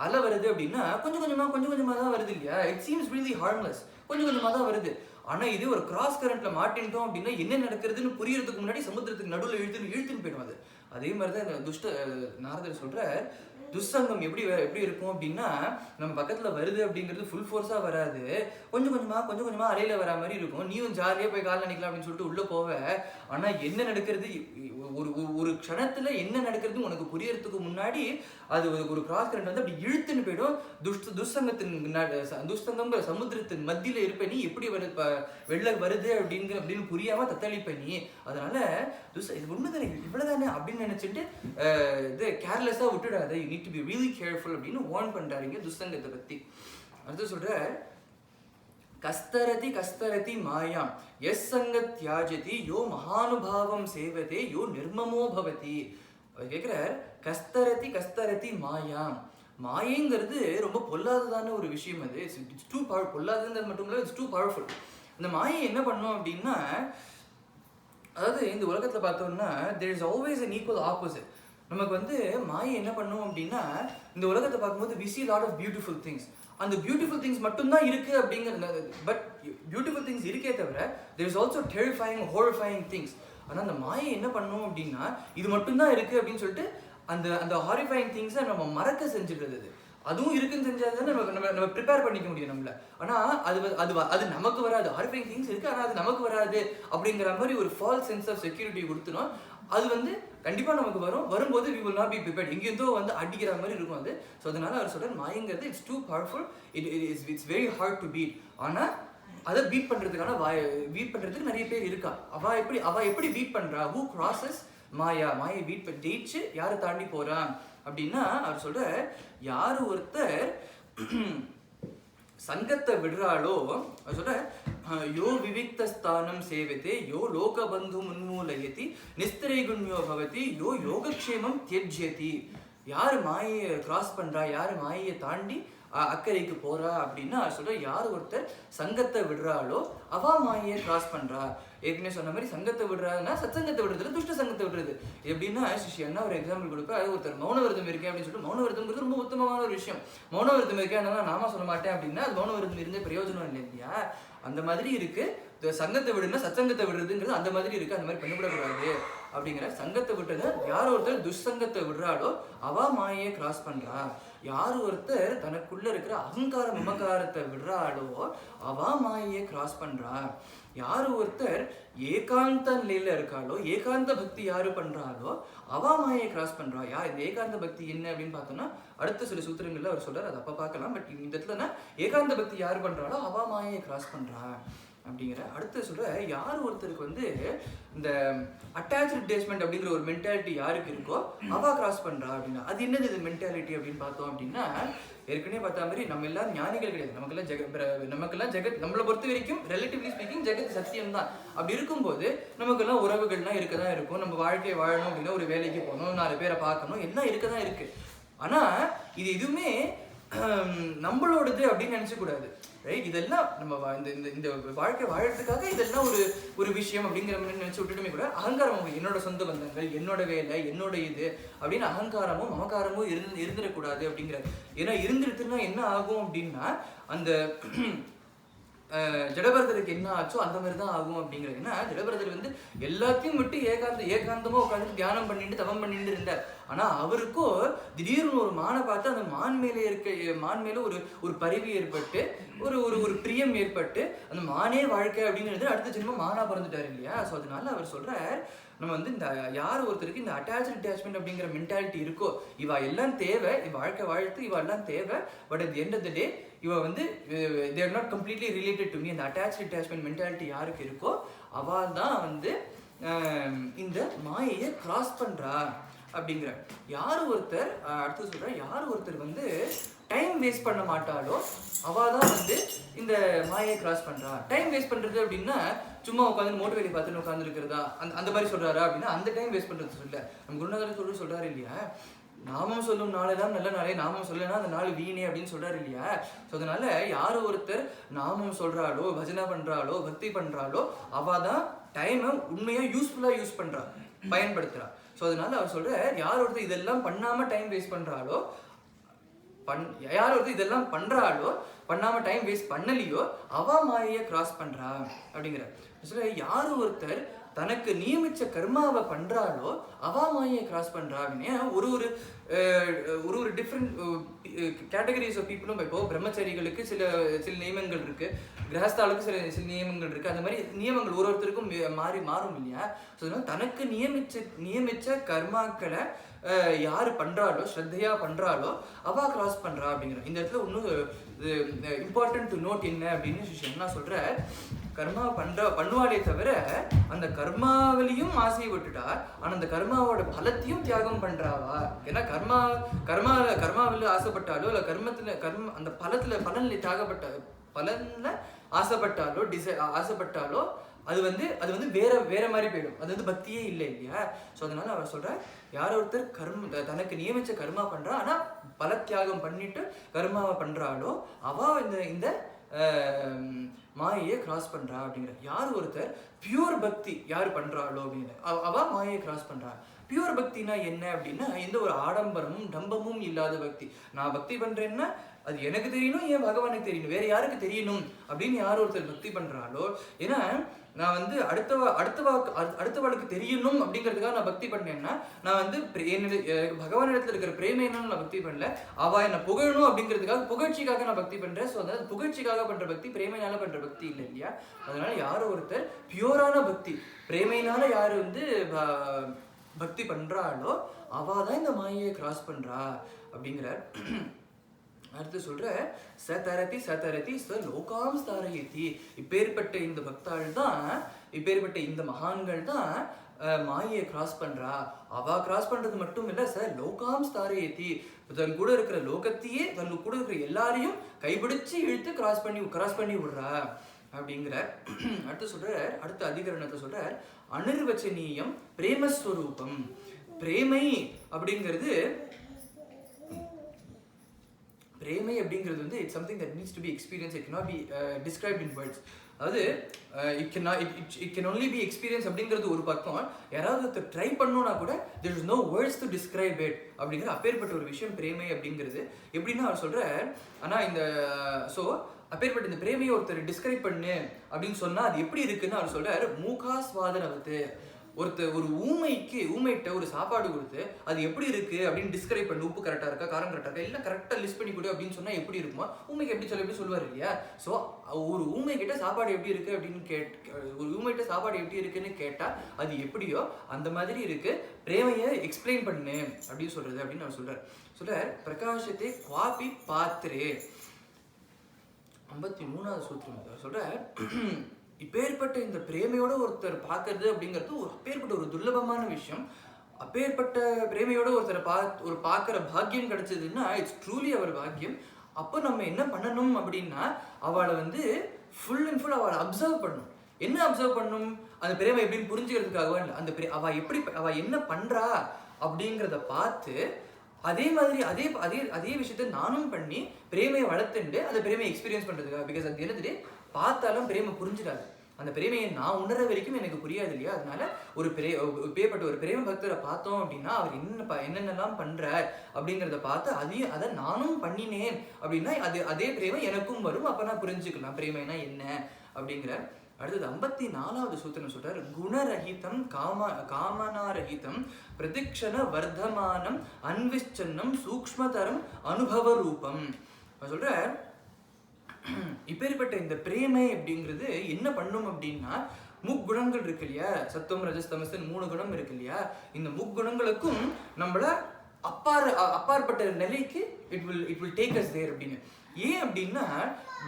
அலை வருது அப்படின்னா கொஞ்சம் கொஞ்சமா தான் வருது இல்லையா? இட் சீம்ஸ் ரியலி ஹார்ம்லெஸ், கொஞ்சம் கொஞ்சமா தான் வருது. ஆனா இது ஒரு கிராஸ் கரண்ட்ல மாட்டின்ட்டோம் அப்படின்னா என்ன நடக்கிறதுன்னு புரியறதுக்கு முன்னாடி சமுத்திரத்துக்கு நடுவில் இழுத்துன்னு போயிடும் அது. அதே மாதிரிதான் நாரதர் சொல்ற துஷ்சங்கம் எப்படி இருக்கும் அப்படின்னா நம்ம பக்கத்துல வருது அப்படிங்கிறது ஃபுல் ஃபோர்ஸா வராது, கொஞ்சம் கொஞ்சமா அலையில வரா மாதிரி இருக்கும். நீயும் ஜாலியா போய் கால் நினைக்கலாம் அப்படின்னு சொல்லிட்டு உள்ள போவ. ஆனா என்ன நடக்கிறது ஒரு க்ஷணத்துல என்ன நடக்கிறது உனக்கு புரியறதுக்கு முன்னாடி அது ஒரு கிராஸ் கரண்ட் வந்து அப்படி இழுத்துன்னு போயிடும். துஷ்சங்கம்ங்கிற சமுத்திரத்தின் மத்தியில இருப்ப நீ எப்படி வெள்ள வருது அப்படின்னு புரியாம தத்தளிப்ப நீ. அதனால இது ஒண்ணுதானே இவ்வளவுதானே அப்படின்னு நினைச்சிட்டு இது கேர்லெஸ்ஸா விட்டுடாத. You need to be really careful அப்படின்னு வார்ன் பண்றாருங்க துஷ்சங்கத்தை பத்தி. அடுத்து சொல்ற கஸ்தரதி மாயாம் எஸ் சங்கத் தியாஜதி யோ மகானுபாவம் சேவதே யோ நிர்மமோ பவதி. அவர் கேட்கிறார் கஸ்தரதி மாயாம். மாயைங்கிறது ரொம்ப பொல்லாததான ஒரு விஷயம். அது இட்ஸ் டூ பவர். பொல்லாதது மட்டும் இல்லை, இட்ஸ் டூ பவர்ஃபுல். இந்த மாயை என்ன பண்ணும் அப்படின்னா அதாவது இந்த உலகத்துல பார்த்தோம்னா there is always an equal opposite. நமக்கு வந்து மாயை என்ன பண்ணும் அப்படின்னா இந்த உலகத்தை பார்க்கும்போது we see a lot of beautiful things. அந்த பியூட்டிஃபுல் திங்ஸ் மட்டும்தான் இருக்கு அப்படிங்கிறது. பட் பியூட்டிஃபுல் திங்ஸ் இருக்கே தவிர there is also terrifying horrifying things. ஆனால் அந்த மாயை என்ன பண்ணும் அப்படின்னா இது மட்டும்தான் இருக்கு அப்படின்னு சொல்லிட்டு அந்த ஹாரிஃபைங் திங்ஸை நம்ம மறக்க செஞ்சுடுறது. அதுவும் இருக்குன்னு செஞ்சாதான் நம்ம ப்ரிப்பேர் பண்ணிக்க முடியும் நம்மள. ஆனால் அது நமக்கு வராது. ஹாரிஃபைங் திங்ஸ் இருக்கு ஆனால் அது நமக்கு வராது அப்படிங்கிற மாதிரி ஒரு ஃபால்ஸ் சென்ஸ் ஆஃப் செக்யூரிட்டி கொடுத்துரும். அது வந்து கண்டிப்பா நமக்கு வரும்போது we will not be prepared. எங்கேருந்தோ வந்து அடிக்கிற மாதிரி இருக்கும் அது. ஸோ அதனால அவர் சொல்றாரு மாயங்கிறது it's too powerful, it's very hard to beat. ஆனா அதை பீட் பண்றதுக்கு நிறைய பேர் இருக்கா. அவ எப்படி பீட் பண்றா? who crosses மாயை பீட் ஜெயிச்சு யாரை தாண்டி போறான் அப்படின்னா அவர் சொல்ற யாரு ஒருத்தர் சங்கத்தை விடுறாளோ அவர் சொல்ற யோ விவிக்த ஸ்தானம் சேவதே யோ லோகபந்து முன்மூலயதி நிஸ்திரைகுண்யோ பவதி யோ யோகக்ஷேமம் தியஜ்யதி. யார் மாயை கிராஸ் பண்றா, யார் மாயை தாண்டி அக்கறைக்கு போறா அப்படின்னா சொல்ற யார் ஒருத்தர் சங்கத்தை விடுறாளோ அவா மாயை கிராஸ் பண்றா. ஏற்கனவே சொன்ன மாதிரி சங்கத்தை விடுறாங்கன்னா சத்சங்கத்தை விடுறதுல துஷ்ட சங்கத்தை விடுறது எப்படின்னா என்ன ஒரு எக்ஸாம்பிள் கொடுப்பேன். அது ஒருத்தர் மௌன விரதம் இருக்கேன் அப்படின்னு சொல்லிட்டு மௌன விரதம்ங்கிறது ரொம்ப உத்தமமான ஒரு விஷயம். மௌன விரதம் இருக்கேன் நாம சொல்ல மாட்டேன் அப்படின்னா அது மௌன விரதம் இருந்த பிரயோஜனம் இல்லை இல்லையா. அந்த மாதிரி இருக்கு. சங்கத்தை விடுனா சத்சங்கத்தை விடுறதுங்கிறது அந்த மாதிரி இருக்கு. அந்த மாதிரி பண்ணக்கூடாது அப்படிங்கிற சங்கத்தை விட்டது யார் ஒருத்தர் துஷ்சங்கத்தை விடுறாளோ அவா மாயை கிராஸ் பண்றா. யார் ஒருத்தர் தனக்குள்ள இருக்கிற அகங்கார மமகாரத்தை விடுறாளோ அவா மாயை கிராஸ் பண்றா. யாரு ஒருத்தர் ஏகாந்த நிலையில இருக்காளோ ஏகாந்த பக்தி யாரு பண்றாளோ அவா மாயை கிராஸ் பண்றா. இந்த ஏகாந்த பக்தி என்ன அப்படின்னு பார்த்தோம்னா அடுத்த சில சூத்திரங்கள்ல அவர் சொல்றாரு, அது அப்ப பார்க்கலாம். பட் இந்த இடத்துல ஏகாந்த பக்தி யாரு பண்றாளோ அவா மாயை கிராஸ் பண்றா அப்படிங்கிற. அடுத்து சொல்ற யார் ஒருத்தருக்கு இந்த அட்டாச்ட் அட்டாச்மெண்ட் அப்படிங்கிற ஒரு மென்டாலிட்டி யாருக்கு இருக்கோ அவா கிராஸ் பண்றா அப்படின்னா அது என்னது இது மென்டாலிட்டி அப்படின்னு பார்த்தோம் அப்படின்னா ஏற்கனவே பார்த்தா மாதிரி நம்ம எல்லாரும் ஞானிகள் கிடையாது. நமக்கெல்லாம் ஜெகத் நம்மளை பொறுத்த வரைக்கும் ரிலேட்டிவ்லி ஸ்பீக்கிங் ஜெகத் சத்தியம் தான். அப்படி இருக்கும்போது நமக்கெல்லாம் உறவுகள்லாம் இருக்கதான் இருக்கும். நம்ம வாழ்க்கையை வாழணும் அப்படின்னா ஒரு வேலைக்கு போகணும், 4 பேரை பார்க்கணும், எல்லாம் இருக்கதான் இருக்கு. ஆனா இது எதுவுமே நம்மளோடது அப்படின்னு நினைச்ச கூடாது, ரைட்? இதெல்லாம் நம்ம இந்த வாழ்க்கை வாழறதுக்காக இதெல்லாம் ஒரு விஷயம் அப்படிங்கிற மாதிரி நினைச்சு விட்டுட்டுமே கூட அகங்காரம் என்னோட சொந்த பந்தங்கள், என்னோட வேலை, என்னோட இது அப்படின்னு அகங்காரமும் மமகாரமும் இருந்துடக்கூடாது அப்படிங்கிற. ஏன்னா இருந்துருச்சுன்னா என்ன ஆகும் அப்படின்னா அந்த ஜடபரதருக்கு என்ன ஆச்சோ அந்த மாதிரி தான் ஆகும் அப்படிங்கிறது. ஏன்னா ஜடபரதர் எல்லாத்தையும் விட்டு ஏகாந்தமா உட்காந்து தியானம் பண்ணிட்டு தவம் பண்ணிட்டு இருந்தார். ஆனா அவருக்கோ திடீர்னு ஒரு மானை பார்த்து அந்த மான் மேல ஒரு பரிவு ஏற்பட்டு ஒரு பிரியம் ஏற்பட்டு அந்த மானே வாழ்க்கை அப்படின்னு அடுத்த ஜென்மம் மானா பிறந்துட்டாரு இல்லையா. ஸோ அதனால அவர் சொல்றார், நம்ம இந்த யார் ஒருத்தருக்கு இந்த அட்டாச்மெண்ட் அப்படிங்கிற மென்டாலிட்டி இருக்கோ இவ எல்லாம் தேவை, இவ வாழ்க்கை வாழ்த்து இவ எல்லாம் தேவை. But at the end of the day இவ they are not completely related to me. அந்த அட்டாச்மெண்ட் மென்டாலிட்டி யாருக்கு இருக்கோ அவள் தான் இந்த மாயையை கிராஸ் பண்றா அப்படிங்கிற. யார் ஒருத்தர் அடுத்து சொல்ற யார் ஒருத்தர் டைம் வேஸ்ட் பண்ண மாட்டாளோ அவள் தான் இந்த மாயை கிராஸ் பண்றா. டைம் வேஸ்ட் பண்றது அப்படின்னா சும்மா உட்காந்து மோட்டு வேலையை பார்த்துட்டு உட்காந்து இருக்கிறதா அந்த மாதிரி சொல்றாரா அப்படின்னா அந்த டைம் வேஸ்ட் பண்றது சொல்ல. நம்ம குருநாதர் சொல்றாரு இல்லையா, நாமம் சொல்லும் நாளெல்லாம் நல்ல நாளே, நாமம் சொல்லனா அந்த நாள் வீணே அப்படின்னு சொல்றாரு இல்லையா. ஸோ அதனால யார் ஒருத்தர் நாமம் சொல்றாளோ பஜனை பண்றாளோ பக்தி பண்றாளோ அவ தான் டைமை உண்மையா யூஸ்ஃபுல்லா யூஸ் பண்றா, பயன்படுத்துறா. ஸோ அதனால அவர் சொல்ற யார் ஒருத்தர் இதெல்லாம் பண்ணாம டைம் வேஸ்ட் பண்றாளோ யார் ஒருத்தர் இதெல்லாம் பண்றாளோ பண்ணாம டைம் வேஸ்ட் பண்ணலையோ அவ மாயையை கிராஸ் பண்றா அப்படிங்கிற. யார் ஒருத்தர் தனக்கு நியமிச்ச கர்மாவை பண்றாளோ அவா மாயை கிராஸ் பண்றா அப்படின்னு. ஒரு டிஃப்ரெண்ட் கேட்டகரிஸ் ஆஃப் பீப்புளும் இப்போ பிரம்மச்சாரிகளுக்கு சில நியமங்கள் இருக்கு, கிரகஸ்தாளுக்கு சில நியமங்கள் இருக்கு. அந்த மாதிரி நியமங்கள் ஒருத்தருக்கும் மாறும் இல்லையா. ஸோ தனக்கு நியமிச்ச கர்மாக்களை யாரு பண்றாளோ ஸ்ரத்தையா பண்றாளோ அவா கிராஸ் பண்றா அப்படிங்கிற. இந்த இடத்துல இன்னும் இம்பார்ட்டன்ட் டு நோட் என்ன அப்படின்னு என்ன சொல்ற, கர்மா பண்ணுவாளே தவிர அந்த கர்மாவிலையும் ஆசையை விட்டுட்டா ஆனா அந்த கர்மாவோட பலத்தையும் தியாகம் பண்றாவா. ஏன்னா கர்மாவில் ஆசைப்பட்டாலோ இல்ல அந்த பலன்ல பலன்ல ஆசைப்பட்டாலோ அது வேற மாதிரி போயிடும். அது பக்தியே இல்லை இல்லையா. ஸோ அதனால அவர் சொல்ற யார் ஒருத்தர் தனக்கு நியமிச்ச கர்மா பண்றா ஆனா பல தியாகம் பண்ணிட்டு கர்மாவை பண்றாளோ அவ இந்த மாயையை கிராஸ் பண்றா அப்படிங்கிற. யார் ஒருத்தர் பியூர் பக்தி யார் பண்றாளோ அப்படின்னு அவ மாயையை கிராஸ் பண்றா. பியூர் பக்தினா என்ன அப்படின்னா எந்த ஒரு ஆடம்பரமும் டம்பமும் இல்லாத பக்தி. நான் பக்தி பண்றேன்னா அது எனக்கு தெரியணும், ஏன் பகவானுக்கு தெரியணும், வேற யாருக்கு தெரியணும் அப்படின்னு யார் ஒருத்தர் பக்தி பண்றாளோ. ஏன்னா நான் அடுத்தவாளுக்கு தெரியணும் அப்படிங்கிறதுக்காக நான் பக்தி பண்ணேன்னா நான் பகவான் இடத்துல இருக்கிற பிரேமையினால நான் பக்தி பண்ணல, அவ என்ன புகழணும் அப்படிங்கிறதுக்காக புகழ்ச்சிக்காக நான் பக்தி பண்றேன். ஸோ அதாவது புகழ்ச்சிக்காக பண்ற பக்தி பிரேமையினால பண்ற பக்தி இல்லை இல்லையா. அதனால யாரோ ஒருத்தர் பியூரான பக்தி பிரேமையினால யாரு பக்தி பண்றாளோ அவதான் இந்த மாயையை கிராஸ் பண்றா அப்படிங்கிற. அடுத்து சொல்ற சதரதி ச லோகாம் ஸ்தாரயதி. இப்பேற்பட்ட இந்த பக்தாள் தான், இப்பேற்பட்ட இந்த மகான்கள் தான் மாயையை கிராஸ் பண்றா. அவ கிராஸ் பண்றது மட்டும் இல்ல லோகாம் ஸ்தாரயதி, தன் கூட இருக்கிற லோகத்தையே தன் கூட இருக்கிற எல்லாரையும் கைப்பிடிச்சு இழுத்து கிராஸ் பண்ணி விடுறா அப்படிங்கிற. அடுத்து சொல்ற அடுத்த அதிகரணத்தை சொல்ற அனிர்வச்சனீயம் பிரேமஸ்வரூபம். பிரேமை அப்படிங்கிறது பிரேமை அப்படிங்கிறது வந்து it's something that needs to be experience. It cannot be described in words. அதாவது it can only be experience அப்படிங்கிறது ஒரு பக்கம். யாராவது ட்ரை பண்ணோன்னா கூட there is no words to describe it அப்படிங்கிற அப்பேற்பட்ட ஒரு விஷயம் பிரேமை அப்படிங்கிறது. எப்படின்னா அவர் சொல்கிறார், ஆனால் இந்த ஸோ அப்பேற்பட்ட இந்த பிரேமையை ஒருத்தர் டிஸ்கிரைப் பண்ணு அப்படின்னு சொன்னால் அது எப்படி இருக்குன்னு அவர் சொல்கிறார். மூகாஸ்வாதனவத்து, ஒரு ஊமைகிட்ட ஒரு சாப்பாடு கொடுத்து அது எப்படி இருக்கு அப்படின்னு டிஸ்கிரைப் பண்ணி, உப்பு கரெக்டாக இருக்கா, காரம் கரெக்டாக இருக்கா, எல்லாம் கரெக்டாக லிஸ்ட் பண்ணி கொடு அப்படின்னு சொன்னால் எப்படி இருக்குமோ, ஊமைக்கு எப்படி சொல்லுவார் இல்லையா. ஸோ ஒரு ஊமைகிட்ட சாப்பாடு எப்படி இருக்கு அப்படின்னு ஒரு ஊமைகிட்ட சாப்பாடு எப்படி இருக்குன்னு கேட்டால் அது எப்படியோ அந்த மாதிரி இருக்கு பிரேமையை எக்ஸ்பிளைன் பண்ணு அப்படின்னு சொல்றது அப்படின்னு அவர் சொல்றார். பிரகாசத்தை குவாபி பாத்திரே 53வது சூத்திரம் சொல்றார். இப்பேற்பட்ட இந்த பிரேமையோட ஒருத்தர் பார்க்கறது அப்படிங்கிறது அப்பேற்பட்ட ஒரு துர்லபமான விஷயம். அப்பேற்பட்ட பிரேமையோட ஒருத்தரை பார்க்குற பாக்கியம் கிடைச்சதுன்னா இட்ஸ் ட்ரூலி அவர் பாக்கியம். அப்போ நம்ம என்ன பண்ணணும் அப்படின்னா அவளை வந்து ஃபுல் அண்ட் ஃபுல் அவளை அப்சர்வ் பண்ணணும். என்ன அப்சர்வ் பண்ணணும்? அந்த பிரேமை எப்படின்னு புரிஞ்சுக்கிறதுக்காகவா இல்லை, அவ என்ன பண்றா அப்படிங்கிறத பார்த்து அதே மாதிரி அதே விஷயத்த நானும் பண்ணி பிரேமையை வளர்த்துண்டு அந்த பிரேமையை எக்ஸ்பீரியன்ஸ் பண்றதுக்காக. பிகாஸ் அது என்னது பார்த்தாலும் பிரேமை புரிஞ்சிடாது. அந்த பிரேமையை நான் உணர்ற வரைக்கும் எனக்கு புரியாது இல்லையா. அதனால ஒரு பிரேம பக்தரை பார்த்தோம் அப்படின்னா அவர் என்னென்னலாம் பண்றார் அப்படிங்கிறத பார்த்து அதை நானும் பண்ணினேன் அப்படின்னா அதே பிரேமை எனக்கும் வரும். அப்ப நான் புரிஞ்சுக்கலாம் பிரேமைனா என்ன அப்படிங்கிற. அடுத்தது 54வது சூத்திரம் சொல்றாரு. குணரகிதம் காமனாரகிதம் பிரதிக்ஷண வர்த்தமானம் அன்விச்சன்னம் சூக்ஷ்மதரம் அனுபவ ரூபம். சொல்ற இப்பேற்பட்ட இந்த பிரேமை அப்படிங்கிறது என்ன பண்ணும் அப்படின்னா, முக்குணங்கள் இருக்கு இல்லையா, சத்துவம் ரஜஸ் தமஸ் 3 குணம் இருக்கு இல்லையா, இந்த முக்குணங்களுக்கும் நம்மள அப்பாற்பட்ட நிலைக்கு இட் வில் டேக் அஸ் தேர் அப்படின்னு. ஏன் அப்படின்னா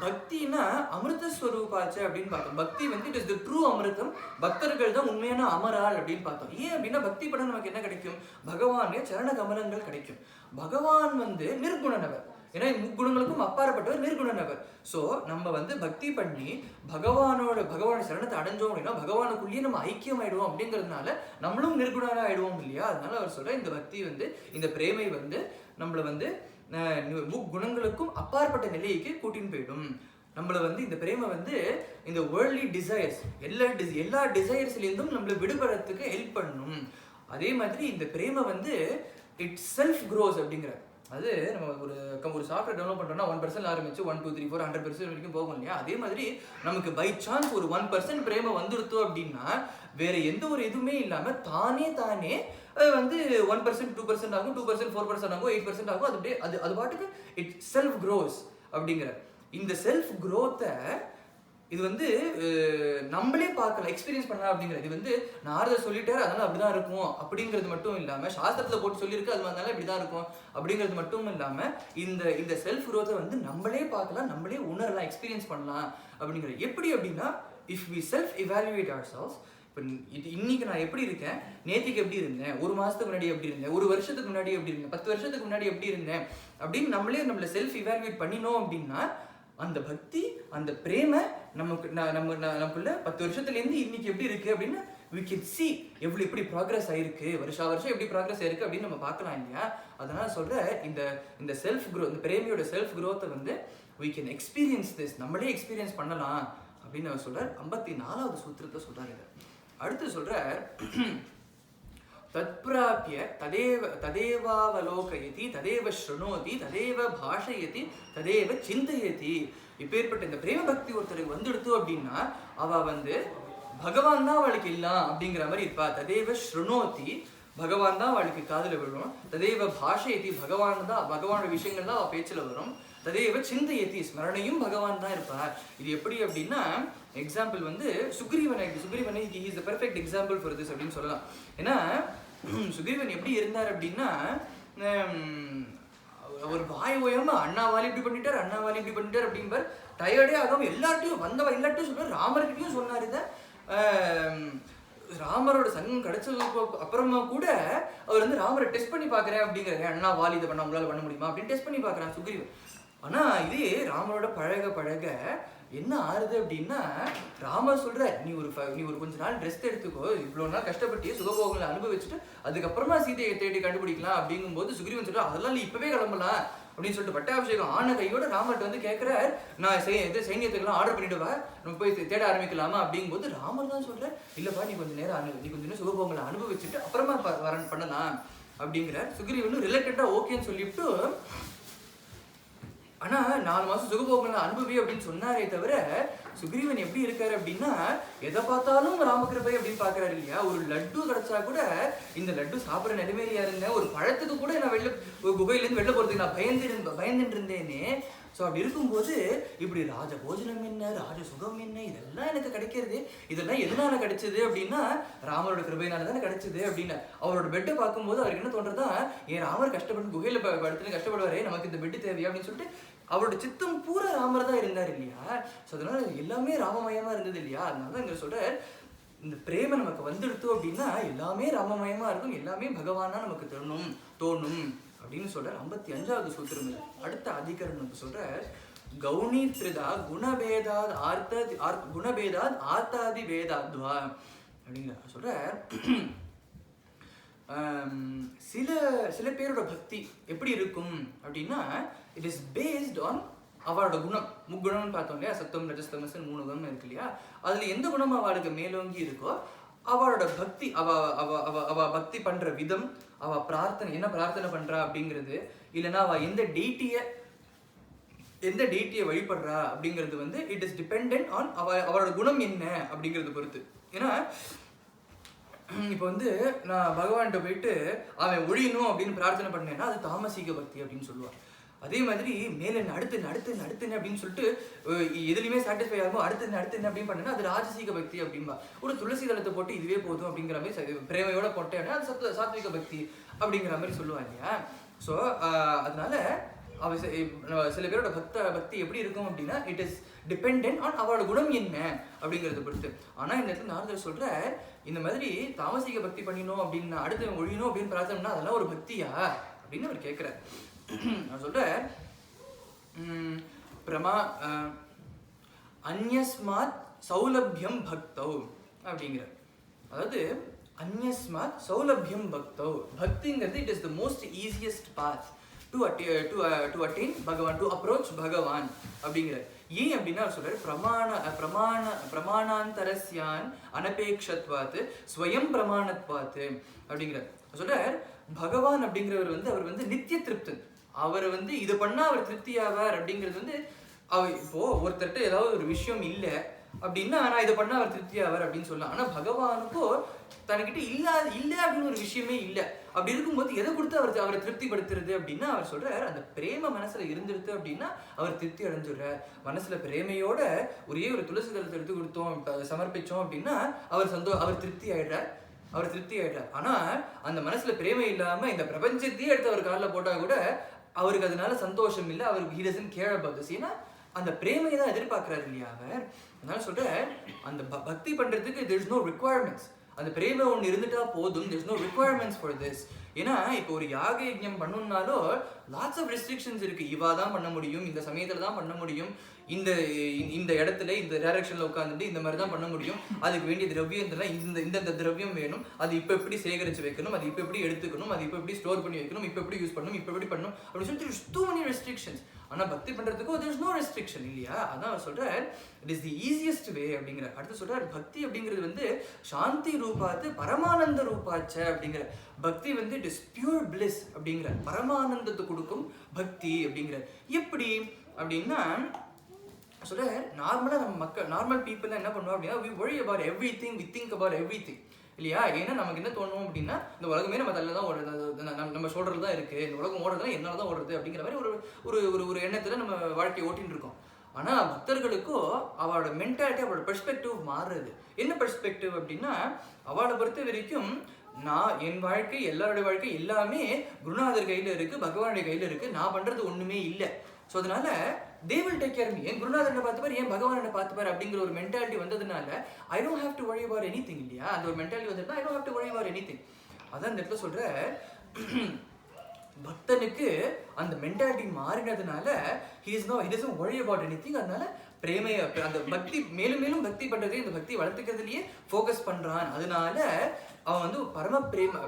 பக்தினா அமிர்த ஸ்வரூபாச்சு அப்படின்னு பார்த்தோம். பக்தி வந்து இட் இஸ் தி ட்ரூ அமிர்தம், பக்தர்கள் தான் உண்மையான அமரால் அப்படின்னு பார்த்தோம். ஏன் அப்படின்னா பக்தி படம் நமக்கு என்ன கிடைக்கும்? பகவானே சரண கமலங்கள் கிடைக்கும். பகவான் வந்து நிர்குணனவர், ஏன்னா முக்குணங்களுக்கும் அப்பாற்பட்டவர் நிர்குணனவர். ஸோ நம்ம வந்து பக்தி பண்ணி பகவான சரணத்தை அடைஞ்சோம் அப்படின்னா பகவானுக்குள்ளேயே நம்ம ஐக்கியம் ஆயிடுவோம். அப்படிங்கிறதுனால நம்மளும் நிர்குணனா ஆயிடுவோம் இல்லையா. அதனால அவர் சொல்ற இந்த பக்தி வந்து இந்த பிரேமை வந்து நம்மளை வந்து முக்குணங்களுக்கும் அப்பாற்பட்ட நிலைக்கு கூட்டின்னு போயிடும். நம்மளை வந்து இந்த பிரேமை வந்து இந்த வேர்ல்ட்லி டிசைர்ஸ் எல்லா டிசைர்ஸ்லேருந்தும் நம்மளை விடுபடுறதுக்கு ஹெல்ப் பண்ணும். அதே மாதிரி இந்த பிரேமை வந்து இட் செல்ஃப் க்ரோஸ் அப்படிங்கிற. அது நம்ம ஒரு சாஃப்ட்வேர் டெவலப் பண்ணுறோம்னா 1% ஆரம்பிச்சு 1 2 3 4 100% வரைக்கும் போகும் இல்லையா. அதே மாதிரி நமக்கு பை சான்ஸ் ஒரு 1% பிரேமை வந்துடுத்தோம் அப்படின்னா வேற எந்த ஒரு இதுவுமே இல்லாமல் தானே வந்து 1% 2% ஆகும், 2% 4% ஆகும், 8% ஆகும். அது அப்படியே அது பாட்டுக்கு இட் செல்ஃப் க்ரோஸ் அப்படிங்கிற. இந்த செல்ஃப் க்ரோத்தை இது வந்து நம்மளே பார்க்கலாம், எக்ஸ்பீரியன்ஸ் பண்ணலாம் அப்படிங்கிறது. இது வந்து நாரதர் சொல்லிட்டாரு அதனால அப்படிதான் இருக்கும் அப்படிங்கிறது மட்டும் இல்லாமல், சாஸ்திரத்தில் போட்டு சொல்லியிருக்கு அதனால இப்படிதான் இருக்கும் அப்படிங்கிறது மட்டும் இல்லாமல் இந்த செல்ஃப் க்ரோத்தை வந்து நம்மளே பார்க்கலாம், நம்மளே உணரலாம், எக்ஸ்பீரியன்ஸ் பண்ணலாம் அப்படிங்கிற. எப்படி அப்படின்னா if we self evaluate ourselves. இப்போ இன்னைக்கு நான் எப்படி இருக்கேன், நேற்றுக்கு எப்படி இருந்தேன், ஒரு மாதத்துக்கு முன்னாடி எப்படி இருந்தேன், ஒரு வருஷத்துக்கு முன்னாடி எப்படி இருந்தேன், 10 வருஷத்துக்கு முன்னாடி எப்படி இருந்தேன் அப்படின்னு நம்மளை செல்ஃப் இவாலுவேட் பண்ணினோம் அப்படின்னா அந்த பக்தி அந்த பிரேமை நமக்குள்ள 10 வருஷத்துலேருந்து இன்னைக்கு எப்படி இருக்கு அப்படின்னு we can see எப்படி ப்ராக்ரஸ் ஆயிருக்கு, வருஷம் எப்படி ப்ராக்ரஸ் ஆயிருக்கு அப்படின்னு நம்ம பார்க்கலாம் இல்லையா. அதனால சொல்ற இந்த செல்ஃப் க்ரோத், இந்த பிரேமியோட செல்ஃப் க்ரோத்தை வந்து we can experience this, நம்மளே எக்ஸ்பீரியன்ஸ் பண்ணலாம் அப்படின்னு அவர் சொல்றார். 54வது சூத்திரத்தை சொல்றாரு. அடுத்து சொல்ற தத்ப்ராப்ய ததேவாவலோகயதி ததேவ ஸ்ருணோதி ததேவ பாஷயதி ததேவ சிந்தயதி. இப்பேற்பட்ட இந்த பிரேம பக்தி ஒருத்தருக்கு வந்துடுத்து அப்படின்னா அவ வந்து பகவான் தான் அவளுக்கு இல்லாம் அப்படிங்கிற மாதிரி இருப்பா. ததேவ ஸ்ருணோதி, பகவான் தான் அவளுக்கு காதுல விழும். ததேவ பாஷயதி, பகவானோட விஷயங்கள் தான் அவ பேச்சுல வரும். ததேவ சிந்தயதி, ஸ்மரணையும் பகவான் தான் இருப்பார். இது எப்படி அப்படின்னா எக்ஸாம்பிள் வந்து Sugreevan he is the perfect example for this அப்படின்னு சொல்லலாம். ஏன்னா சுக்ரீவன் எப்படி இருந்தார் அப்படின்னா அவர் வாய் ஓயாம அண்ணாவாலி இப்படி பண்ணிட்டார் அப்படின்பார். டயர்டே ஆகாம எல்லார்ட்டையும் சொல்றாரு. ராமர்கிட்டையும் சொன்னார். இதை ராமரோட சங்கம் கிடைச்சதுக்கு அப்புறமா கூட அவர் வந்து ராமரை டெஸ்ட் பண்ணி பார்க்குறேன் அப்படிங்கிறாரு. அண்ணா வாலி இதை உங்களால் பண்ண முடியுமா அப்படின்னு டெஸ்ட் பண்ணி பார்க்குறான் சுக்ரீவன். ஆனால் இதே ராமரோட பழக என்ன ஆறுது அப்படின்னா ராமர் சொல்ற நீ ஒரு கொஞ்ச நாள் ரெஸ்ட் எடுத்துக்கோ, இவ்வளவு நாள் கஷ்டப்பட்டு சுகபோகங்களை அனுபவிச்சுட்டு அதுக்கப்புறமா சீதையை தேடி கண்டுபிடிக்கலாம் அப்படிங்கும்போது சுக்ரீவன் சொல்ற அதெல்லாம் நீ இப்பவே கிளம்பலாம் அப்படின்னு சொல்லிட்டு பட்டாபிஷேகம் ஆன கையோட ராமர்கிட்ட வந்து கேட்கிறார், நான் சைன்யத்துக்கெல்லாம் ஆர்டர் பண்ணிடுவா, நம்ம போய் தேட ஆரம்பிக்கலாமா அப்படிங்கும்போது ராமர் தான் சொல்ற இல்லப்பா நீ கொஞ்ச நேரம் சுகபோகங்களை அனுபவிச்சுட்டு அப்புறமா பண்ணலாம் அப்படிங்கிறார். சுக்ரீவனும் ரிலேட்டடா ஓகேன்னு சொல்லிவிட்டு ஆனா 4 மாசம் சுகபோகங்களை அனுபவி அப்படின்னு சொன்னாரே தவிர சுக்ரீவன் எப்படி இருக்காரு அப்படின்னா எதை பார்த்தாலும் ராமகிருபை அப்படின்னு பாக்குறாரு இல்லையா. ஒரு லட்டு கிடைச்சா கூட இந்த லட்டு சாப்பிட்ற நிலைமையில இருந்தேன், ஒரு பழத்துக்கு கூட நான் குகையிலேருந்து வெளில போறதுக்கு நான் பயந்துட்டு இருந்தேனே. ஸோ அப்படி இருக்கும்போது இப்படி ராஜ போஜனம் என்ன, ராஜ சுகம் என்ன, இதெல்லாம் எனக்கு கிடைக்கிறது, இதெல்லாம் எதனால கிடைச்சது அப்படின்னா ராமரோட கிருபையினால தானே கிடைச்சது அப்படின்னு அவரோட பெட்டை பார்க்கும்போது அவருக்கு என்ன தோன்றதா, ஏன் ராமர் கஷ்டப்பட்டு குகையில படுத்துன்னு கஷ்டப்படுவாரே, நமக்கு இந்த பெட்டு தேவையா அப்படின்னு சொல்லிட்டு அவரோட சித்தம் பூரா ராமர் தான் இருந்தார் இல்லையா. ஸோ அதனால எல்லாமே ராமமயமா இருந்தது இல்லையா. அதனால தான் இங்க சொல்ற இந்த பிரேம நமக்கு வந்துடுத்தோம் அப்படின்னா எல்லாமே ராமமயமா இருக்கும், எல்லாமே பகவானா நமக்கு தோணும் அப்படின்னு சொல்ற. 55வது சூத்திரம் அடுத்த அதிகரணம் நமக்கு சொல்ற கௌணி திரிதா குணபேதாத் ஆர்த்தாதி வேதாத்வா அப்படிங்கிற சொல்ற. சில பேரோட பக்தி எப்படி இருக்கும் அப்படின்னா இட் இஸ் பேஸ்ட் ஆன் அவளோட குணம். முக்குணம்னு பார்த்தோம் இல்லையா, சத்தம் ரஜஸ்தமஸ் 3 குணம் இருக்கு இல்லையா. அதுல எந்த குணம் அவளுக்கு மேலோங்கி இருக்கோ அவளோட பக்தி, அவ பக்தி பண்ற விதம், அவ என்ன பிரார்த்தனை பண்றா அப்படிங்கிறது, இல்லைன்னா அவ எந்த டெய்ட்டியை வழிபடுறா அப்படிங்கிறது வந்து இட் இஸ் டிபெண்டன்ட் ஆன் அவளோட குணம் என்ன அப்படிங்கிறது பொறுத்து. ஏன்னா இப்போ வந்து நான் பகவான்கிட்ட போயிட்டு அவன் ஒழியணும் அப்படின்னு பிரார்த்தனை பண்ணேன்னா அது தாமசீக பக்தி அப்படின்னு சொல்லுவான். அதே மாதிரி மேல அடுத்து அப்படின்னு சொல்லிட்டு எதுலையுமே சாட்டிஸ்ஃபை ஆகும், அடுத்து அப்படின்னு பண்ணா அது ராஜசீக பக்தி அப்படின்பா. ஒரு துளசி தளத்தை போட்டு இதுவே போதும் அப்படிங்கிற மாதிரி பிரேமையோட போட்டேன்னா அது சாத்விக பக்தி அப்படிங்கிற மாதிரி சொல்லுவாங்க இல்லையா. ஸோ அதனால சில பேரோட பக்தி எப்படி இருக்கும் அப்படின்னா இட் இஸ் டிபெண்டன்ட் ஆன் அவரோட குணம் என்ன அப்படிங்கறத பொறுத்து. ஆனா இந்த இடத்துல நாரதர் சொல்ற இந்த மாதிரி தாமசிக பக்தி பண்ணினோம் அப்படின்னு அடுத்து ஒழியணும் அப்படின்னு பிரார்த்தனை அதெல்லாம் ஒரு பக்தியா அப்படின்னு அவர் கேட்கிறார். நான் சொல்றேன் அன்யஸ்மாத் சௌலபியம் பக்தௌ அப்படிங்கிற. அதாவது அன்யஸ்மாத் சௌலபியம் பக்தௌ, பக்திங்கிறது it is the most easiest path to attain பகவான், டு அப்ரோச் பகவான் அப்படிங்கிற. ஏன் அப்படின்னா சொல்றாரு பிரமாணாந்தரஸ்யான் அனபேக்ஷத்வாத் ஸ்வயம் பிரமாணத்வாத் அப்படிங்கிற. சொல்றார் பகவான் அப்படிங்கிறவர் வந்து அவர் வந்து நித்திய திருப்தன். அவர் வந்து இது பண்ணா அவர் திருப்தி ஆவார் அப்படிங்கிறது வந்து இப்போ ஒருத்தர்கிட்ட ஏதாவது ஒரு விஷயம் இல்லை அப்படின்னா நான் இதை பண்ணா அவர் திருப்தி ஆவார் அப்படின்னு சொல்லலாம். ஆனா பகவானுக்கோ தனக்கிட்ட இல்ல அப்படின்னு ஒரு விஷயமே இல்லை. அப்படி இருக்கும்போது எதை கொடுத்து அவரை திருப்திப்படுத்துறது அப்படின்னா அவர் சொல்றாரு அந்த பிரேம மனசுல இருந்துருது அப்படின்னா அவர் திருப்தி அடைஞ்சுடுறார். மனசுல பிரேமையோட ஒரே ஒரு துளசி தளத்தை எடுத்து கொடுத்தோம் சமர்ப்பிச்சோம் அப்படின்னா அவர் திருப்தி ஆயிடுறார். ஆனா அந்த மனசுல பிரேமை இல்லாம இந்த பிரபஞ்சத்தையே எடுத்து அவர் காலில் போட்டா கூட அவருக்கு அதனால சந்தோஷம் இல்லை, அவருக்கு he doesn't care about this. ஏன்னா அந்த பிரேமையை தான் எதிர்பார்க்கிறாரு இல்லையா அவர். அதனால சொல்ற அந்த பக்தி பண்றதுக்கு there is no requirements. அந்த பிரேமை ஒன்று இருந்துட்டா போதும், there is no requirements for this. ஏன்னா இப்போ ஒரு யாக யஜ்ஞம் பண்ணணும்னாலும் லாட்ஸ் ஆஃப் ரெஸ்ட்ரிக்ஷன்ஸ் இருக்கு. இவா தான் பண்ண முடியும், இந்த சமயத்துல தான் பண்ண முடியும், இந்த இடத்துல இந்த டைரக்ஷன்ல உட்காந்துட்டு இந்த மாதிரி தான் பண்ண முடியும், அதுக்கு வேண்டிய திரவியம்லாம் இந்த திரவியம் வேணும், அது இப்போ எப்படி சேகரிச்சு வைக்கணும், அது இப்போ எப்படி எடுத்துக்கணும், அது இப்போ எப்படி ஸ்டோர் பண்ணி வைக்கணும், இப்போ எப்படி யூஸ் பண்ணணும், இப்போ எப்படி பண்ணணும் அப்படின்னு சொல்லிட்டு too many restrictions. ஆனா பக்தி பண்றதுக்கு there is no restriction இல்லையா. அதான் அவர் சொல்றார் it is the easiest way அப்படிங்கிற. அடுத்து சொல்றார் பக்தி அப்படிங்கிறது வந்து சாந்தி ரூபாத்து பரமானந்த ரூபாச்ச அப்படிங்கிற. பக்தி வந்து it is pure bliss அப்படிங்கிற, பரமானந்தத்தை கொடுக்கும் பக்தி அப்படிங்கிற. எப்படி அப்படின்னா சொல்ற நார்மலா நம்ம நார்மல் பீப்புள் என்ன பண்ணுவோம் அப்படின்னா we worry about everything, we think about everything இல்லையா. ஏன்னா நமக்கு என்ன தோணும் அப்படின்னா இந்த உலகமே நம்ம தலையில தான் ஓடுறது, நம்ம ஷோல்டர்ல தான் இருக்கு, இந்த உலகம் ஓடுறதுனா என்னால தான் ஓடுறது அப்படிங்கிற மாதிரி ஒரு எண்ணத்துல நம்ம வாழ்க்கையை ஓட்டின்னு இருக்கோம். ஆனா பக்தர்களுக்கோ அவளோட மென்டாலிட்டி, அவளோட பெர்ஸ்பெக்டிவ் மாறுறது. என்ன பெர்ஸ்பெக்டிவ் அப்படின்னா அவளை பொறுத்த வரைக்கும் என் வாழ்க்கை, எல்லாருடைய வாழ்க்கை எல்லாமே குருநாதர் கையில இருக்கு, பகவானுடைய கையில இருக்கு, நான் பண்றது ஒண்ணுமே இல்லை. ஸோ அதனால they will take care of me. என் குருநாதனை பார்த்துப்பார், என் பகவானை பார்த்துப்பார் அப்படிங்கிற ஒரு மென்டாலிட்டி வந்ததுனால I don't have to worry about anything இல்லையா. அந்த ஒரு மென்டாலிட்டி வந்ததுனா I don't have to worry about anything. அதான் இந்த இடத்துல சொல்ற பக்தனுக்கு அந்த mentality மாறினதுனால he doesn't worry about anything. அதனால பிரேமையை அந்த பக்தி மேலும் மேலும் பக்தி பண்றதே இந்த பக்தி வளர்த்துக்கிறதுலயே ஃபோக்கஸ் பண்றான். அதனால அவன் வந்து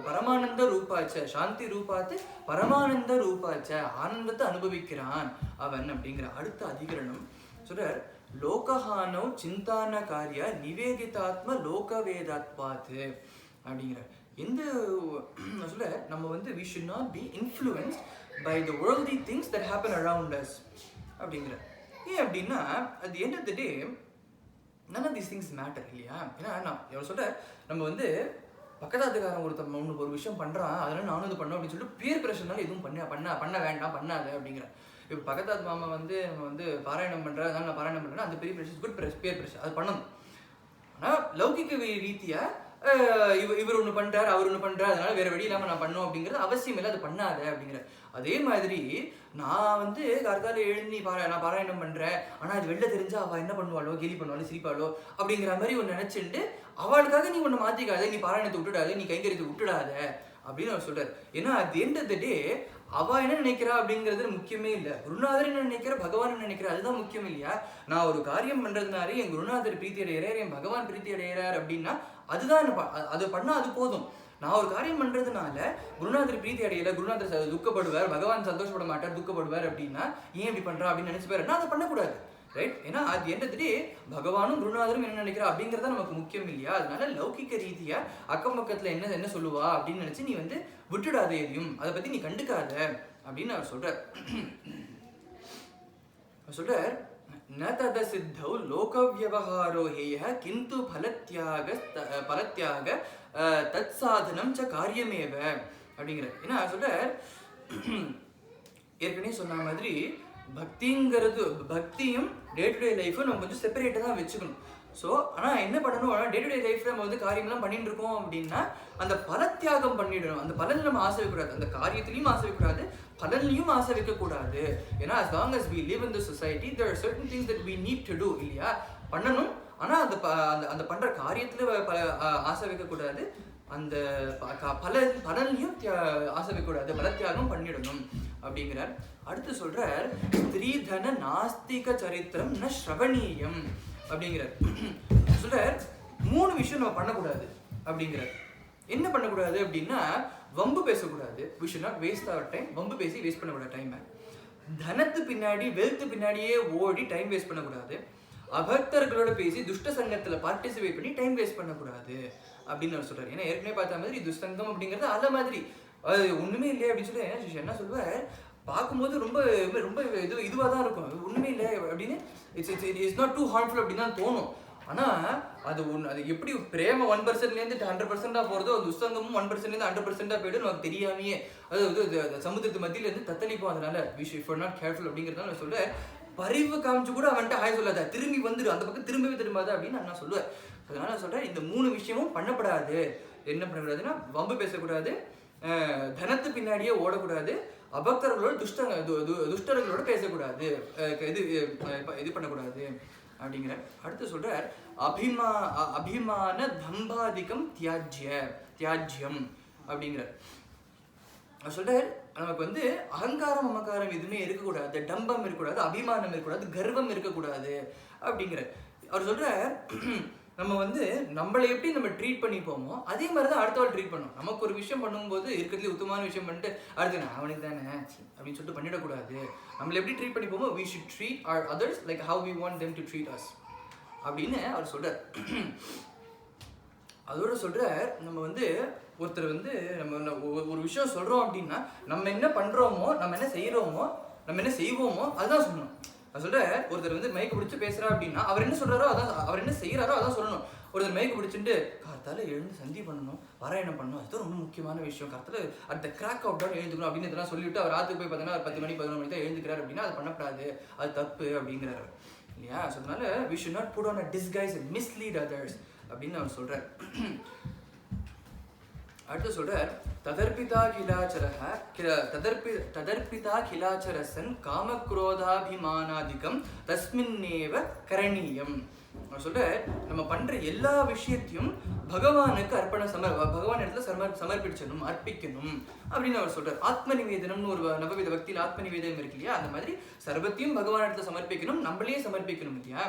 பரமானந்த ரூபாச்ச சாந்தி ரூபாத்து பரமானந்த ரூபாச்ச ஆனந்தத்தை அனுபவிக்கிறான் அவன் அப்படிங்கிற. அடுத்த அதிகரணம் சொல்றார் லோகஹானோ சிந்தான காரிய நிவேதிதாத்ம லோகவேதாத்வாத்து அப்படிங்கிற. எந்த சொல்ல நம்ம வந்து we should not be influenced by the worldly things that happen around us அப்படிங்கிற. ஏன் அப்படின்னா at the end of the day none of these things matter இல்லையா? ஏன்னா நான் எவ்வளோ சொல்ற நம்ம வந்து பக்கத்தாத்துக்காரன் ஒருத்தன் ஒரு விஷயம் பண்றான் அதனால நானும் இது பண்ணோம் அப்படின்னு சொல்லிட்டு பியர் பிரஷர்னால எதுவும் பண்ண வேண்டாம் பண்ணாத அப்படிங்கிற. இப்போ பக்கத்தாத்து மாமா வந்து நம்ம வந்து பாராயணம் பண்ற அதனால நான் பாராயணம் பண்றேன்னா அந்த பெரிய பிரஷர் குட் பியர் பிரஷர் அது பண்ணணும். ஆனால் லௌகிக ரீதியா இவர் ஒன்று பண்றாரு அவர் ஒன்று பண்றாரு அதனால வேற வழி இல்லாமல் நான் பண்ணோம் அப்படிங்கிறது அவசியம் இல்லை, அது பண்ணாத அப்படிங்கிற. அதே மாதிரி நான் வந்து கருத்தால எழுந்து நான் பாராயணம் பண்றேன் ஆனால் அது வெளில தெரிஞ்சா அவள் என்ன பண்ணுவாளோ கேலி பண்ணுவாளோ சிரிப்பாளோ அப்படிங்கிற மாதிரி ஒன்று நினைச்சுட்டு அவளுக்காக நீ ஒன்று மாத்திக்காத, நீ பாராயணத்தை விட்டுடாத, நீ கைங்கரியத்தை விட்டுடாத அப்படின்னு அவர் சொல்றாரு. ஏன்னா at the end of the day அவ என்ன நினைக்கிறா அப்படிங்கிறது முக்கியமே இல்லை, குருநாதர் என்ன நினைக்கிற பகவான் என்ன நினைக்கிற அதுதான் முக்கியம் இல்லையா? நான் ஒரு காரியம் பண்றதுனாலே என் குருநாதர் பிரீத்தி அடைகிறார் என் பகவான் பிரீத்தி அடைகிறார் அப்படின்னா அதுதான் அது பண்ணா அது போதும். நான் ஒரு காரியம் பண்றதுனால குருநாதர் பிரீத்தி அடையல, குருநாதர் துக்கப்படுவார், பகவான் சந்தோஷப்பட மாட்டார், துக்கப்படுவார் அப்படின்னா ஏன் இப்படி பண்றா அப்படின்னு நினைச்சுப்பாரு, நான் அதை பண்ணக்கூடாது. ரைட்? ஏன்னா அது என்னது பகவானும் குருநாதரும் என்ன நினைக்கிறா அப்படிங்கிறத நமக்கு முக்கியம் இல்லையா? அதனால லௌகிக்க ரீதியா அக்கம் பக்கத்துல என்ன சொல்லுவா அப்படின்னு நினைச்சு நீ வந்து விட்டுடாத, எதையும் அதை பத்தி நீ கண்டுக்காத அப்படின்னு அவர் சொல்றார். ந தத சித்தௌ லோக வியவஹாரோ ஹேய கிந்து பலத்யாக தத் சாதனம் ச காரியமேவ அப்படிங்கிற. ஏன்னா சொல்றார் ஏற்கனவே சொன்ன மாதிரி பக்தியும் டே டு டே லைஃபும் நம்ம கொஞ்சம் செப்பரேட்டாக தான் வச்சுக்கணும். ஸோ ஆனால் என்ன பண்ணணும், டே டு டே லைஃப்ல நம்ம வந்து காரியம்லாம் பண்ணிட்டு இருக்கோம் அப்படின்னா அந்த பலத்தியாகம் பண்ணிடணும். அந்த பலன் நம்ம ஆசை வைக்கக்கூடாது, அந்த காரியத்திலையும் ஆசை வைக்கக்கூடாது, பலன்லையும் ஆசை வைக்கக்கூடாது. ஏன்னா as long as we live in the society there are certain things that we need to do இல்லையா? பண்ணணும். ஆனால் அந்த பண்ற காரியத்துல ஆசை வைக்கக்கூடாது, அந்த பலன்லையும் ஆசை வைக்கக்கூடாது, பலத்தியாகம் பண்ணிடணும் அப்படிங்கிறார். அடுத்து சொல்றார் ஸ்திரீதன நாஸ்திக சரித்திரம் ந ஸ்ரவணீயம் அப்படிங்கிறார். சொல்றார் 3 விஷயம் நம்ம பண்ணக்கூடாது அப்படிங்கிறார். என்ன பண்ணக்கூடாது அப்படின்னா வம்பு பேசக்கூடாது, we should not waste our time. வம்பு பேசி வேஸ்ட் பண்ணக்கூடாது டைமை. தனத்து பின்னாடி வெல்த் பின்னாடியே ஓடி டைம் வேஸ்ட் பண்ணக்கூடாது. அபக்தர்களோட பேசி துஷ்ட சங்கத்துல பார்ட்டிசிபேட் பண்ணி டைம் வேஸ்ட் பண்ணக்கூடாது அப்படின்னு அவர் சொல்றாரு. ஏன்னா ஏற்கனவே பார்த்த மாதிரி துஷ்சங்கம் அப்படிங்கிறது அந்த மாதிரி அது ஒண்ணுமே இல்லையே அப்படின்னு சொல்லி என்ன சொல்லுவார், பார்க்கும்போது ரொம்ப ரொம்ப இதுவாக தான் இருக்கும், ஒண்ணுமே இல்லை அப்படின்னு இட்ஸ் நாட் டூ ஹார்ம்ஃபுல் அப்படின்னு தான் தோணும். ஆனால் அது எப்படி பிரேம 1%லேருந்து 100% போகிறதோ துஷ்சங்கமும் 1%லேருந்து 100% போய்ட்டு நமக்கு தெரியாமையே அது சமுத்திரத்து மத்தியிலேருந்து தத்தளிப்போம். அதனால if we're not careful அப்படிங்கிறதுனால நான் சொல்லுவேன், பரிவு காமிச்சு கூட அவன்கிட்ட ஹாய் சொல்லாத, திரும்பி வந்துடு, அந்த பக்கம் திரும்பவே திரும்பாத அப்படின்னு நான் சொல்லுவேன். அதனால நான் சொல்கிறேன் இந்த 3 விஷயமும் பண்ணப்படாது. என்ன பண்ணக்கூடாதுன்னா வம்பு பேசக்கூடாது, தனத்து பின்னாடியே ஓடக்கூடாது, அபக்தர்களோட துஷ்டர்களோட பேசக்கூடாது, இது பண்ணக்கூடாது அப்படிங்கிற. அடுத்து சொல்றார் அபிமான தம்பாதிகம் தியாஜ்யம் அப்படிங்கிற. சொல்றார் நமக்கு வந்து அகங்காரம் மமக்காரம் எதுவுமே இருக்கக்கூடாது, டம்பம் இருக்கக்கூடாது, அபிமானம் இருக்கக்கூடாது, கர்வம் இருக்கக்கூடாது அப்படிங்கிற. அவர் சொல்றார் நம்ம வந்து நம்மளை எப்படி நம்ம ட்ரீட் பண்ணிப்போமோ அதே மாதிரி தான் அடுத்தவாள் ட்ரீட் பண்ணணும். நமக்கு ஒரு விஷயம் பண்ணும்போது இருக்கிறதுல உத்தமமான விஷயம் பண்ணிட்டு அடுத்து நான் அவனுக்கு தானே அப்படின்னு சொல்லிட்டு பண்ணிடக்கூடாது. நம்மளை எப்படி treat பண்ணிப்போமோ we should treat our others like how we want them to treat us அப்படின்னு அவர் சொல்றார். அதோட சொல்றார் நம்ம வந்து ஒருத்தர் வந்து நம்ம ஒரு விஷயம் சொல்றோம் அப்படின்னா நம்ம என்ன பண்றோமோ நம்ம என்ன செய்வோமோ அதுதான் சொல்லணும். நான் சொல்றேன் ஒருத்தர் வந்து மைக்கு பிடிச்சி பேசுறா அப்படின்னா அவர் என்ன சொல்றாரோ அதான், அவர் என்ன செய்யறாரோ அதான் சொல்லணும். ஒருத்தர் மைக்கு பிடிச்சிட்டு காத்தால எழுந்து சந்தி பண்ணணும், பாராயணம் பண்ணணும், அதுதான் ரொம்ப முக்கியமான விஷயம், காத்தால அந்த கிராக் அவுட் டவுன் எழுந்துக்கணும் அப்படின்னு இதெல்லாம் சொல்லிவிட்டு அவர் ராத்துக்கு போய் பார்த்தீங்கன்னா 10 மணி 11 மணி தான் எழுந்துக்கிறார் அப்படின்னா அது பண்ணக்கூடாது, அது தப்பு அப்படிங்கிறாரு இல்லையா? ஸோ அதனால we should not put on a disguise and mislead others அப்படின்னு அவர் சொல்றார். அடுத்து சொல்றார் ததர்பிதா கிலாச்சரசன் காமக்ரோதாபிமானாதிகம் தஸ்மின்னேவ கரணீயம். அவர் சொல்ற நம்ம பண்ற எல்லா விஷயத்தையும் பகவானுக்கு பகவான் இடத்துல சமர்ப்பிச்சணும், அர்ப்பிக்கணும் அப்படின்னு அவர் சொல்றார். ஆத்ம நிவேதனம்னு ஒரு நவவித பக்தியில் ஆத்ம நிவேதனம் இருக்கு இல்லையா, அந்த மாதிரி சர்வத்தையும் பகவான் இடத்துல சமர்ப்பிக்கணும், நம்மளே சமர்ப்பிக்கணும் இல்லையா.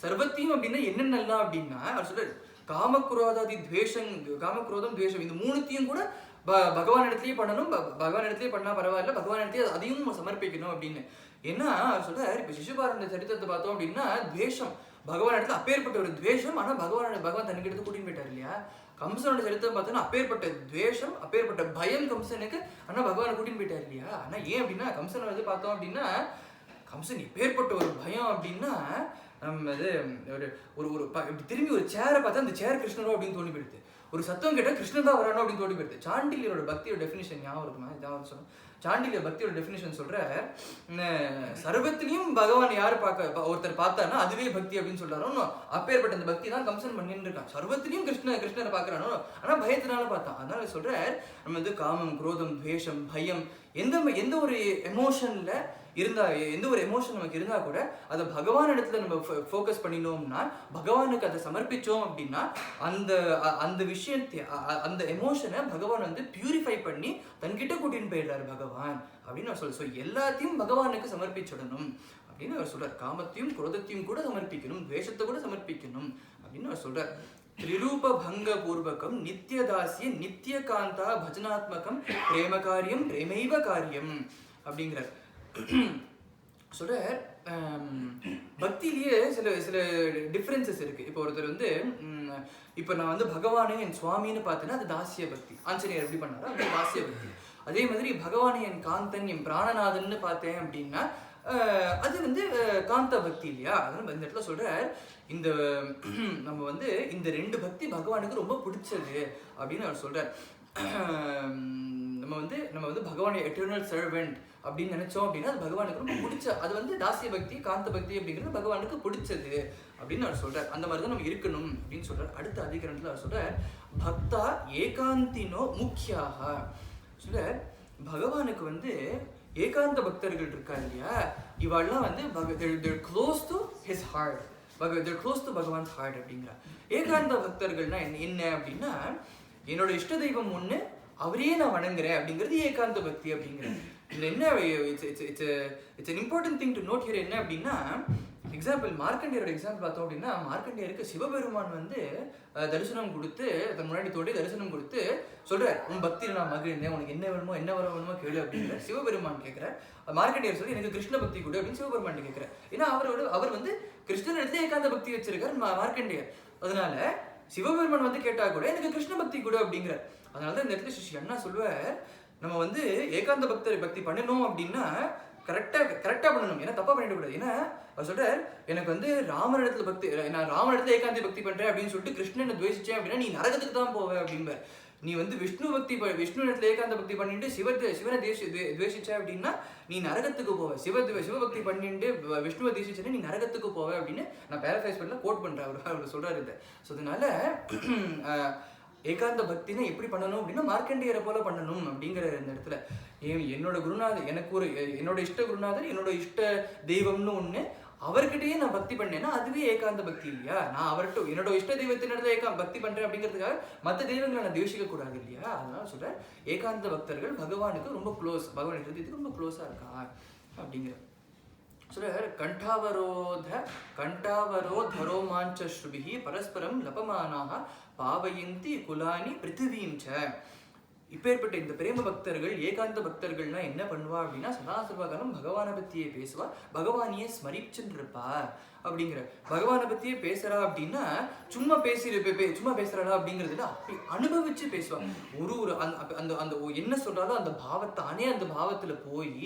சர்வத்தையும் அப்படின்னா என்னென்னலாம் அப்படின்னா அவர் சொல்றாரு, காமக்ரோதாதி துவேஷம், காமக்ரோதம் துவேஷம், இந்த மூணுத்தையும் கூட பகவான் இடத்துலயே பண்ணணும், பகவான் இடத்துலயே பண்ணா பரவாயில்ல, பகவான் இடத்துலயே அதையும் சமர்ப்பிக்கணும் அப்படின்னு. ஏன்னா அவர் சொல்றாரு, இப்ப சிசுபாலன் சரித்திரத்தை பார்த்தோம் அப்படின்னா துவேஷம், பகவான் இடத்துல அப்பேற்பட்ட ஒரு துவேஷம், ஆனா பகவான் தனக்கு எடுத்து கூட்டின்னு போயிட்டார் இல்லையா. கம்சனோட சரித்திரம் பார்த்தோன்னா அப்பேற்பட்ட துவேஷம், அப்பேற்பட்ட பயம் கம்சனுக்கு, ஆனா பகவானை கூட்டின்னு போயிட்டார் இல்லையா. ஆனா ஏன் அப்படின்னா கம்சனை வந்து பார்த்தோம் அப்படின்னா கம்சன் இப்பேற்பட்ட ஒரு பயம் அப்படின்னா நம்ம இது ஒரு திரும்பி ஒரு சேரை பார்த்தா அந்த சேர் கிருஷ்ணரோ அப்படின்னு தோணி போயிடுது, ஒரு சத்தம் கேட்டால் கிருஷ்ணன் தான் வரானோ அப்படின்னு தோணி போயிடுது. சாண்டிலியரோட பக்தியோட டெஃபினிஷன் ஞாபகம் இருக்குமா? இதான் சொல்லுவோம். சாண்டிலியர் பக்தியோட டெஃபினிஷன் சொல்ற, சர்வத்திலையும் பகவான் யாரு ஒருத்தர் பார்த்தானா அதுவே பக்தி அப்படின்னு சொல்றாரோ, அப்பேற்பட்ட அந்த பக்தி தான் கம்சன் பண்ணிட்டு இருக்கான். சர்வத்திலையும் கிருஷ்ணரை பார்க்கறானோ, ஆனா பயத்தினால பார்த்தான். அதனால சொல்ற, நம்ம வந்து காமம், குரோதம், துவேஷம், பயம், எந்த ஒரு எமோஷன்ல இருந்தா, எந்த ஒரு எமோஷன் நமக்கு இருந்தா கூட அதை பகவான் இடத்துல நம்ம ஃபோக்கஸ் பண்ணினோம்னா, பகவானுக்கு அதை சமர்ப்பிச்சோம் அப்படின்னா அந்த விஷயத்தை, அந்த எமோஷனை பகவான் வந்து பியூரிஃபை பண்ணி தன்கிட்ட கூட்டின்னு போயிடுறாரு பகவான் அப்படின்னு அவர் சொல்ற. ஸோ எல்லாத்தையும் பகவானுக்கு சமர்ப்பிச்சிடணும் அப்படின்னு அவர் சொல்றார். காமத்தையும் குரோதத்தையும் கூட சமர்ப்பிக்கணும், துவேஷத்தை கூட சமர்ப்பிக்கணும் அப்படின்னு அவர் சொல்றார். திரிரூப பங்க பூர்வகம் நித்தியதாசிய நித்திய காந்தா பஜனாத்மகம் பிரேம காரியம் பிரேமைவ காரியம் அப்படிங்கிறார். சொல்ற பக்தியிலேயே சில டிஃபரன்சஸ் இருக்கு. இப்போ ஒருத்தர் வந்து இப்போ நான் வந்து பகவானே என் சுவாமின்னு பார்த்தேன்னா அது தாசிய பக்தி. ஆஞ்சநேயர் எப்படி பண்ணாரோ அது தாசிய பக்தி. அதே மாதிரி பகவானை என் காந்தன், என் பிராணநாதன்னு பார்த்தேன் அப்படின்னா அது வந்து காந்த பக்தி இல்லையா. அதனால இந்த இடத்துல சொல்ற, இந்த நம்ம வந்து இந்த ரெண்டு பக்தி பகவானுக்கு ரொம்ப பிடிச்சது அப்படின்னு அவர் சொல்றார். நம்ம வந்து பகவானை எட்டர்னல் சர்வெண்ட் அப்படின்னு நினைச்சோம் அப்படின்னா அது பகவானுக்கு ரொம்ப பிடிச்ச, அது வந்து தாசிய பக்தி, காந்த பக்தி அப்படிங்கிறது பகவானுக்கு பிடிச்சது அப்படின்னு அவர் சொல்றார். அந்த மாதிரி தான் நம்ம இருக்கணும் அப்படின்னு சொல்றார். அடுத்த அதிகரணத்துல அவர் சொல்றார், பக்தா ஏகாந்தினோ முக்கியாக. சொல்றார், பகவானுக்கு வந்து ஏகாந்த பக்தர்கள் இருக்கா இல்லையா, இவாள்லாம் வந்து they're close to his heart, they're close to Bhagavan's heart அப்படிங்கிற. ஏகாந்த பக்தர்கள்னா என்ன அப்படின்னா, என்னோட இஷ்ட தெய்வம் ஒண்ணு, அவரையே நான் வணங்குறேன் அப்படிங்கிறது ஏகாந்த பக்தி அப்படிங்கிறது. இதுல என்ன, it's an important thing to note here என்ன அப்படின்னா, எக்ஸாம்பிள் மார்க்கண்டேயரோட எக்ஸாம்பிள் பார்த்தோம் அப்படின்னா, மார்க்கண்டேயருக்கு சிவபெருமான் வந்து தரிசனம் கொடுத்து, தன் முன்னாடி தோண்டி தரிசனம் கொடுத்து சொல்றார், உன் பக்தியில் நான் மகிழ்ந்தேன், உனக்கு என்ன வேணுமோ கேளு அப்படிங்கிற. சிவபெருமான் கேட்கிறார், மார்க்கண்டேயர் சொல்லி எனக்கு கிருஷ்ண பக்தி கொடு அப்படின்னு சிவபெருமான் கேட்கிறார். ஏன்னா அவர் வந்து கிருஷ்ணன் இடத்துல ஏகாந்த பக்தி வச்சிருக்கார் மார்க்கண்டேயர். அதனால சிவபெருமான் வந்து கேட்டா கூட எனக்கு கிருஷ்ண பக்தி கொடு அப்படிங்கிறார். அதனாலதான் இந்த இடத்துல ஸ்ரீ அண்ணா சொல்லுவார், நம்ம வந்து ஏகாந்த பக்தி பண்ணணும் அப்படின்னா கரெக்டா பண்ணணும், ஏன்னா தப்பா பண்ணிடக்கூடாது. ஏன்னா அவர் சொல்றார், எனக்கு வந்து ராமர் இடத்துல பக்தி, நான் ராமர் இடத்துல ஏகாந்தி பக்தி பண்றேன் அப்படின்னு சொல்லிட்டு கிருஷ்ணனை துவேஷிச்சேன் அப்படின்னா நீ நரகத்துக்கு தான் போவேன் அப்படின்பார். நீ வந்து விஷ்ணு இடத்துல ஏகாந்த பக்தி பண்ணிட்டு சிவனை துவேஷிச்ச அப்படின்னா நீ நரகத்துக்கு போவ. சிவபக்தி பண்ணிட்டு விஷ்ணுவை தேசிச்சேன்னா நீ நரகத்துக்கு போவ அப்படின்னு நான் பேரஃபைஸ் பண்ணல, கோட் பண்றேன். அவர் சொல்றாரு இதை. ஸோ அதனால ஏகாந்த பக்தினா எப்படி பண்ணணும் அப்படின்னா மார்க்கண்டேயரை போல பண்ணணும் அப்படிங்கிற இந்த இடத்துல. என்னோட குருநாதர், என்னோட இஷ்ட குருநாதர், என்னோட இஷ்ட தெய்வம்னு ஒண்ணு, அவர்கிட்டயே நான் பக்தி பண்ணேன்னா அதுவே ஏகாந்த பக்தி இல்லையா. நான் அவர்கிட்ட என்னோட இஷ்ட தெய்வத்தின் இடத்துல பக்தி பண்றேன் அப்படிங்கிறதுக்காக மற்ற தெய்வங்களை நான் தேசிக்க கூடாது இல்லையா. அதனால சொல்றேன், ஏகாந்த பக்தர்கள் பகவானுக்கு ரொம்ப க்ளோஸ், பகவான் ஹிருதயத்துக்கு ரொம்ப க்ளோஸா இருக்கா அப்படிங்கிற. சொல்றார், கண்டாவரோதரோமாஞ்ச ஸ்ருபிஹி பரஸ்பரம் லபமானாக பாவயந்தி குலானி பிருத்திவீம் ச. இப்பேற்பட்ட இந்த பிரேம பக்தர்கள், ஏகாந்த பக்தர்கள்னா என்ன பண்ணுவா அப்படின்னா, சதாசர்வகாலம் பகவானை பத்தியே பேசுவா, பகவானையே ஸ்மரிச்சுன்னு இருப்பா அப்படிங்கிற. பகவானை பத்தியே பேசுறா அப்படின்னா சும்மா பேசுறாளா அப்படிங்கிறதுல அப்படி அனுபவிச்சு பேசுவா. ஒரு அந்த என்ன சொல்றாலோ அந்த பாவத்தானே அந்த பாவத்துல போய்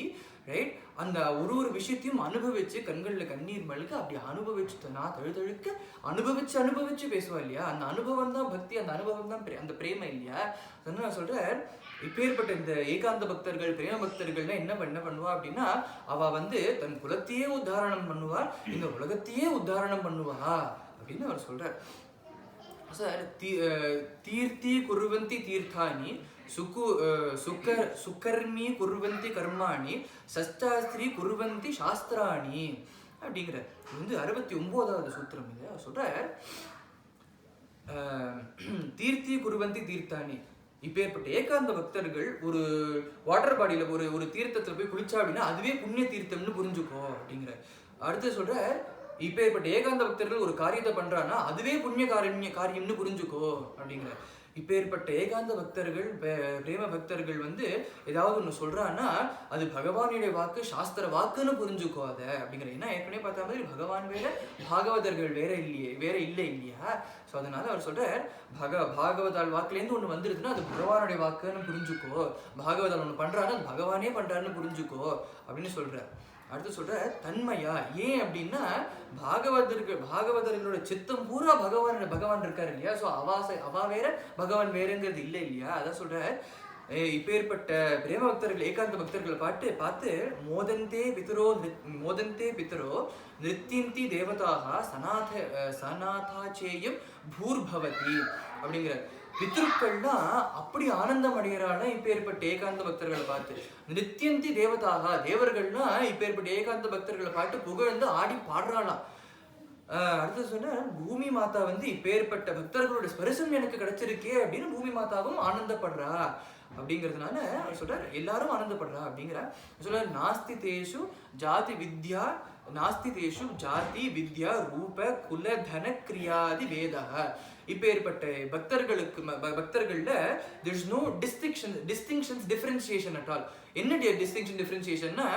ரைட், அந்த ஒரு விஷயத்தையும் அனுபவிச்சு கண்கள்ல கண்ணீர் மல்க அப்படி அனுபவிச்சு நான் தழுதழுக்க அனுபவிச்சு பேசுவா இல்லையா. அந்த அனுபவம் தான் பக்தி, அந்த அனுபவம் தான் அந்த பிரேம இல்லையா. அதனால நான் சொல்றேன், இப்பேற்பட்ட இந்த ஏகாந்த பக்தர்கள், பிரேம பக்தர்கள்னா என்ன பண்ணுவா அப்படின்னா, அவ வந்து தன் குலத்தையே உத்தாரணம் பண்ணுவா, இந்த உலகத்தையே உத்தாரணம் பண்ணுவா அப்படின்னு அவர் சொல்றார். சார், தீர்த்தி குர்வந்தி தீர்த்தானி சுகர்மி குர்வந்தி கர்மாணி சஸ்தாஸ்திரி குர்வந்தி சாஸ்திராணி அப்படிங்கிற. இது வந்து 69வது சூத்திரம். இது சொல்ற, தீர்த்தி குருவந்தி தீர்த்தானி. இப்பேற்பட்ட ஏகாந்த பக்தர்கள் ஒரு வாட்டர் பாடியில ஒரு தீர்த்தத்துல போய் குளிச்சா அப்படின்னா அதுவே புண்ணிய தீர்த்தம்னு புரிஞ்சுக்கோ அப்படிங்கிற. அடுத்து சொல்ற, இப்பேற்பட்ட ஏகாந்த பக்தர்கள் ஒரு காரியத்தை பண்றான்னா அதுவே புண்ணிய காரியம்னு புரிஞ்சுக்கோ அப்படிங்கிற. இப்பேற்பட்ட ஏகாந்த பக்தர்கள் பிரேம பக்தர்கள் ஏதாவது ஒன்று சொல்றான்னா அது பகவானுடைய வாக்கு, சாஸ்திர வாக்குன்னு புரிஞ்சுக்கோ அதை அப்படிங்கிற. ஏன்னா ஏற்கனவே பார்த்த மாதிரி பகவான் வேற, பாகவதர்கள் வேற இல்லை இல்லையா? ஸோ அதனால அவர் சொல்றார், பாகவதால் வாக்குலேருந்து ஒன்று வந்துருதுன்னா அது பகவானுடைய வாக்குன்னு புரிஞ்சுக்கோ, பாகவதால் ஒன்று பண்றாருன்னா அது பகவானே பண்றாருன்னு புரிஞ்சுக்கோ அப்படின்னு சொல்றார். அடுத்து சொல்ற தன்மையா. ஏன் அப்படின்னா பாகவதர்களோட சித்தம் பூரா பகவான் இருக்காரு இல்லையா? ஸோ அவா வேற பகவான் வேறங்கிறது இல்லை இல்லையா? அதான் சொல்ற, இப்பேற்பட்ட பிரேம பக்தர்கள் ஏகாந்த பக்தர்களை பார்த்து மோதந்தே பிதரோ நிருத்தியந்தி தேவதாக சநாதாச்சேயம் பூர்பவதி அப்படிங்கிற. பித்ருக்கள்லாம் அப்படி ஆனந்தம் அடைகிறானா இப்பேற்பட்ட ஏகாந்த பக்தர்களை பார்த்து. நிருத்தியந்தி தேவதாக, தேவர்கள்னா இப்பேற்பட்ட ஏகாந்த பக்தர்களை பார்த்து புகழ்ந்து ஆடி பாடுறாளாம். அடுத்து சொன்ன பூமி மாதா இப்பேற்பட்ட பக்தர்களோட ஸ்பரிசம் எனக்கு கிடைச்சிருக்கே அப்படின்னு பூமி மாதாவும் ஆனந்தப்படுறா அப்படிங்கிறதுனால சொல்றார் எல்லாரும் ஆனந்தப்படுறா அப்படிங்கிற. சொல்ற நாஸ்தி தேஷு ஜாதி வித்யா, நாஸ்தி தேஷு ஜாதி வித்யா ரூப குல தன கிரியாதி வேதா. இப்பேற்பட்ட பக்தர்கள்ல there is no distinctions differentiation at all. என்ன distinction differentiationனா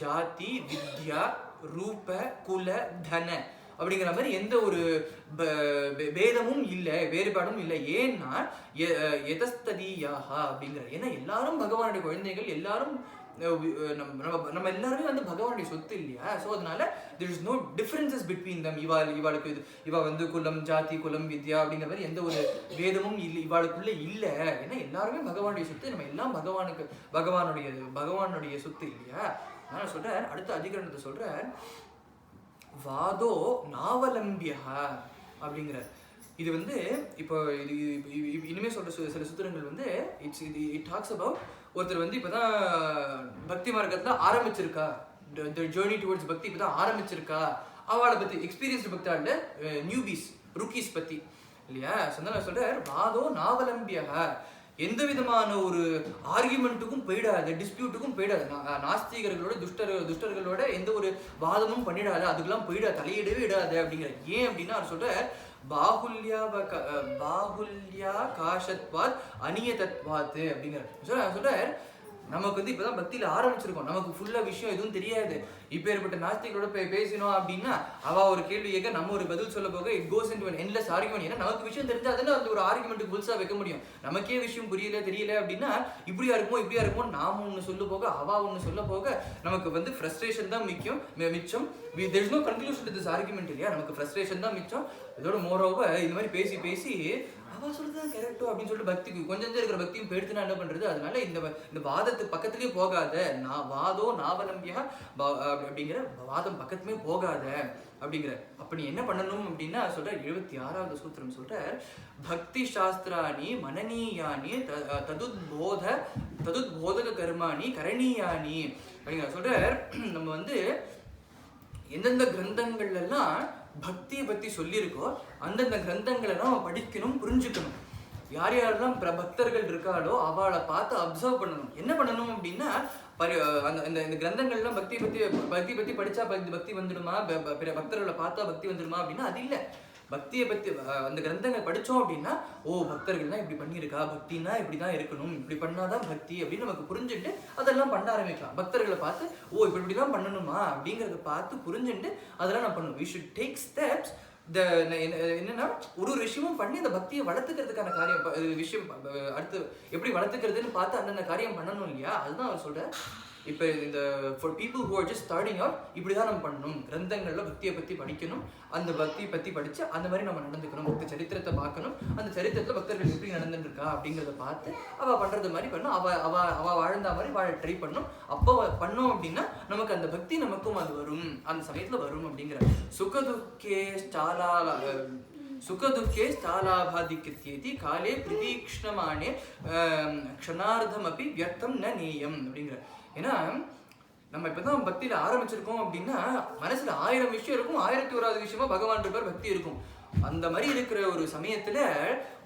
ஜாதி வித்யா ரூப குல தன அப்படிங்கிற மாதிரி எந்த ஒரு பேதமும் இல்லை, வேறுபாடும் இல்லை. ஏன்னா எதஸ்ததியாஹா அப்படிங்கிற. ஏன்னா எல்லாரும் பகவானுடைய குழந்தைகள், எல்லாரும் நம்ம எல்லாருமே பகவானுடைய சொத்து இல்லையா? ஸோ அதனால there is no differences between them. இவாளுக்கு இவ குலம், ஜாதி, குலம், வித்யா அப்படிங்கிற மாதிரி எந்த ஒரு வேதமும் இல்லை இவாளுக்குள்ள இல்லை. ஏன்னா எல்லாருமே பகவானுடைய சொத்து, நம்ம எல்லாம் பகவானுடைய சொத்து இல்லையா? நான் சொல்றேன், அடுத்த அதிகரணத்தை சொல்றேன், வாதோ நாவலம்பியா அப்படிங்கிற. இது இப்போ இனிமே சொல்ற சில சூத்திரங்கள் இட் டாக்ஸ் அபவுட் ஒருத்தர் இப்பதான் பக்தி மார்க்கத்துல ஆரம்பிச்சிருக்கா, ஜேர்னி டுவர்ட்ஸ் பக்தி இப்பதான் ஆரம்பிச்சிருக்கா, அவளை பத்தி எக்ஸ்பீரியன்ஸ்டு பக்தாண்ட நியூபீஸ் ருக்கீஸ் பத்தி இல்லையா? சொன்ன சொல்றார், வாதோ நாவலம்பியா, எந்த விதமான ஒரு ஆர்கியூமெண்ட்டுக்கும் போயிடாது, டிஸ்பியூட்டுக்கும் போயிடாது. நாஸ்திகர்களோட துஷ்டர்களோட எந்த ஒரு வாதமும் பண்ணிடாது, அதுக்கெல்லாம் போயிடாது, தலையிடவே இடாது அப்படிங்கிற. ஏன் அப்படின்னா அவர் சொல்ற பாகுல்யா காஷத்வாத் அநியதத்வாத் அப்படிங்கிற. சொல்றார், நமக்கு இப்பதான் பக்தியில ஆரம்பிச்சிருக்கோம், நமக்கு ஃபுல்லா விஷயம் எதுவும் தெரியாது. இப்பேற்பட்ட நாஸ்திகளோட பேசினோம் அப்படின்னா அவ ஒரு கேள்வி கேட்க நம்ம ஒரு பதில் சொல்ல போக it goes into an endless argument. ஏன்னா நமக்கு விஷயம் தெரிஞ்சா அதுல அந்த ஒரு ஆர்குமெண்ட்டுக்கு புதுசா வைக்க முடியும். நமக்கே விஷயம் தெரியல அப்படின்னா இப்படியா இருக்குமோ நாம ஒண்ணு சொல்ல போக அவ ஒண்ணு சொல்ல போக நமக்கு ஃப்ரஸ்ட்ரேஷன் தான் மிச்சம். there is no conclusion to this argument இல்லையா? நமக்கு ஃப்ரஸ்ட்ரேஷன் தான் மிச்சம். இதோட மோரோவர் இந்த மாதிரி பேசி அவ சொல்றதுதான் கரெக்டோ அப்படின்னு சொல்லிட்டு பக்திக்கு கொஞ்சம் இருக்கிற பக்தியும் போயிடுத்துனா என்ன பண்றது? அதனால இந்த வாதத்துக்கு பக்கத்துலயே போகாத, வாதோ நாவலம்பியா அப்படிங்கிற வாதம் பக்கத்துலயே போகாத அப்படிங்கிற. அப்ப நீ என்ன பண்ணணும் அப்படின்னா சொல்ற 76வது சூத்திரம் சொல்ற, பக்தி சாஸ்திராணி மனநீயானி ததுத்போதக கர்மாணி கரணீயானி அப்படிங்கிற. சொல்ற நம்ம எந்தெந்த கிரந்தங்கள்ல எல்லாம் பக்தியை பத்தி சொல்லியிருக்கோ அந்தந்த கிரந்தங்களை நம்ம படிக்கணும், புரிஞ்சுக்கணும். யாரெல்லாம் பக்தர்கள் இருக்காளோ அவளை பார்த்து அப்சர்வ் பண்ணணும். என்ன பண்ணணும் அப்படின்னா இந்த கிரந்தங்கள்லாம் பக்தி பத்தி படிச்சா பக்தி வந்துடுமா, பக்தர்களை பார்த்தா பக்தி வந்துடுமா அப்படின்னா அது இல்லை. பக்தியை பத்தி அந்த கிரந்தங்கள் படிச்சோம் அப்படின்னா பக்தர்கள்லாம் இப்படி பண்ணியிருக்கா, பக்தினா இப்படிதான் இருக்கணும், இப்படி பண்ணாதான் பக்தி அப்படின்னு நமக்கு புரிஞ்சுட்டு அதெல்லாம் பண்ண ஆரம்பிக்கலாம். பக்தர்களை பார்த்து இப்படிதான் பண்ணணுமா அப்படிங்கறத பார்த்து புரிஞ்சுட்டு அதெல்லாம் நான் பண்ணணும். we should take steps. என்னன்னா ஒரு விஷயமும் பண்ணி அந்த பக்தியை வளர்த்துக்கிறதுக்கான காரியம் விஷயம் அடுத்து எப்படி வளர்த்துக்கிறதுன்னு பார்த்து அந்தந்த காரியம் பண்ணணும் இல்லையா? அதுதான் அவர் சொல்ற. இப்போ இந்த for people who are just starting out இப்படிதான் நம்ம பண்ணணும். கிரந்தங்கள்ல பக்தியை பத்தி படிக்கணும், அந்த பக்தியை பத்தி படிச்சு அந்த மாதிரி நம்ம நடந்துக்கணும். பக்தி சரித்திரத்தை பார்க்கணும், அந்த சரித்திரத்துல பக்தர்கள் எப்படி நடந்துட்டு இருக்கா அப்படிங்கிறத பார்த்து அவ பண்றது மாதிரி பண்ணணும், அவ வாழ்ந்த மாதிரி வாழ ட்ரை பண்ணும். அப்போ பண்ணோம் அப்படின்னா நமக்கு அந்த பக்தி நமக்கும் அது வரும், அந்த சமயத்துல வரும் அப்படிங்கிற. சுகதுக்கே ஸ்தாலாபாதிக்கிருத்தியேதி காலே பிரதீக்ஷ்ணமானே க்ஷணார்த்தம் அப்படி வியர்த்தம் ந நேயம் அப்படிங்கிற. ஏன்னா நம்ம இப்பதான் பக்தியில ஆரம்பிச்சிருக்கோம் அப்படின்னா மனசுல 1000 விஷயம் இருக்கும், 1001வது விஷயமா பகவான் இருப்பார், பக்தி இருக்கும். அந்த மாதிரி இருக்கிற ஒரு சமயத்துல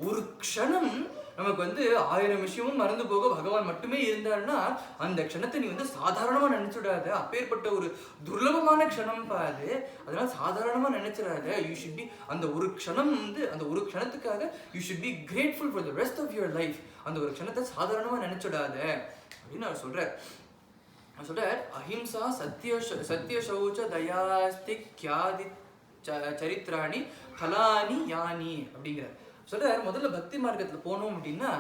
ஒரு க்ஷணம் நமக்கு வந்து 1000 விஷயமும் மறந்து போக பகவான் மட்டுமே இருந்தாருன்னா அந்த க்ஷணத்தை நீ வந்து சாதாரணமா நினைச்சுடாத. அப்பேற்பட்ட ஒரு துர்லபமான க்ஷணம் பாது, அதனால சாதாரணமா நினைச்சிடாத. யூ ஷுட் பி அந்த ஒரு க்ஷணம் வந்து அந்த ஒரு க்ஷணத்துக்காக you should be grateful for the rest of your life. அந்த ஒரு க்ஷணத்தை சாதாரணமா நினைச்சுடாத அப்படின்னு அவர் சொல்றார். சொல்றார் அஹிம்சா சத்திய சௌச்ச தயாஸ்தி கியாதி சரித்ராணி பலானி யானி அப்படிங்கிறார். சொல்றார் முதல்ல பக்தி மார்க்கத்துல போனோம் அப்படின்னா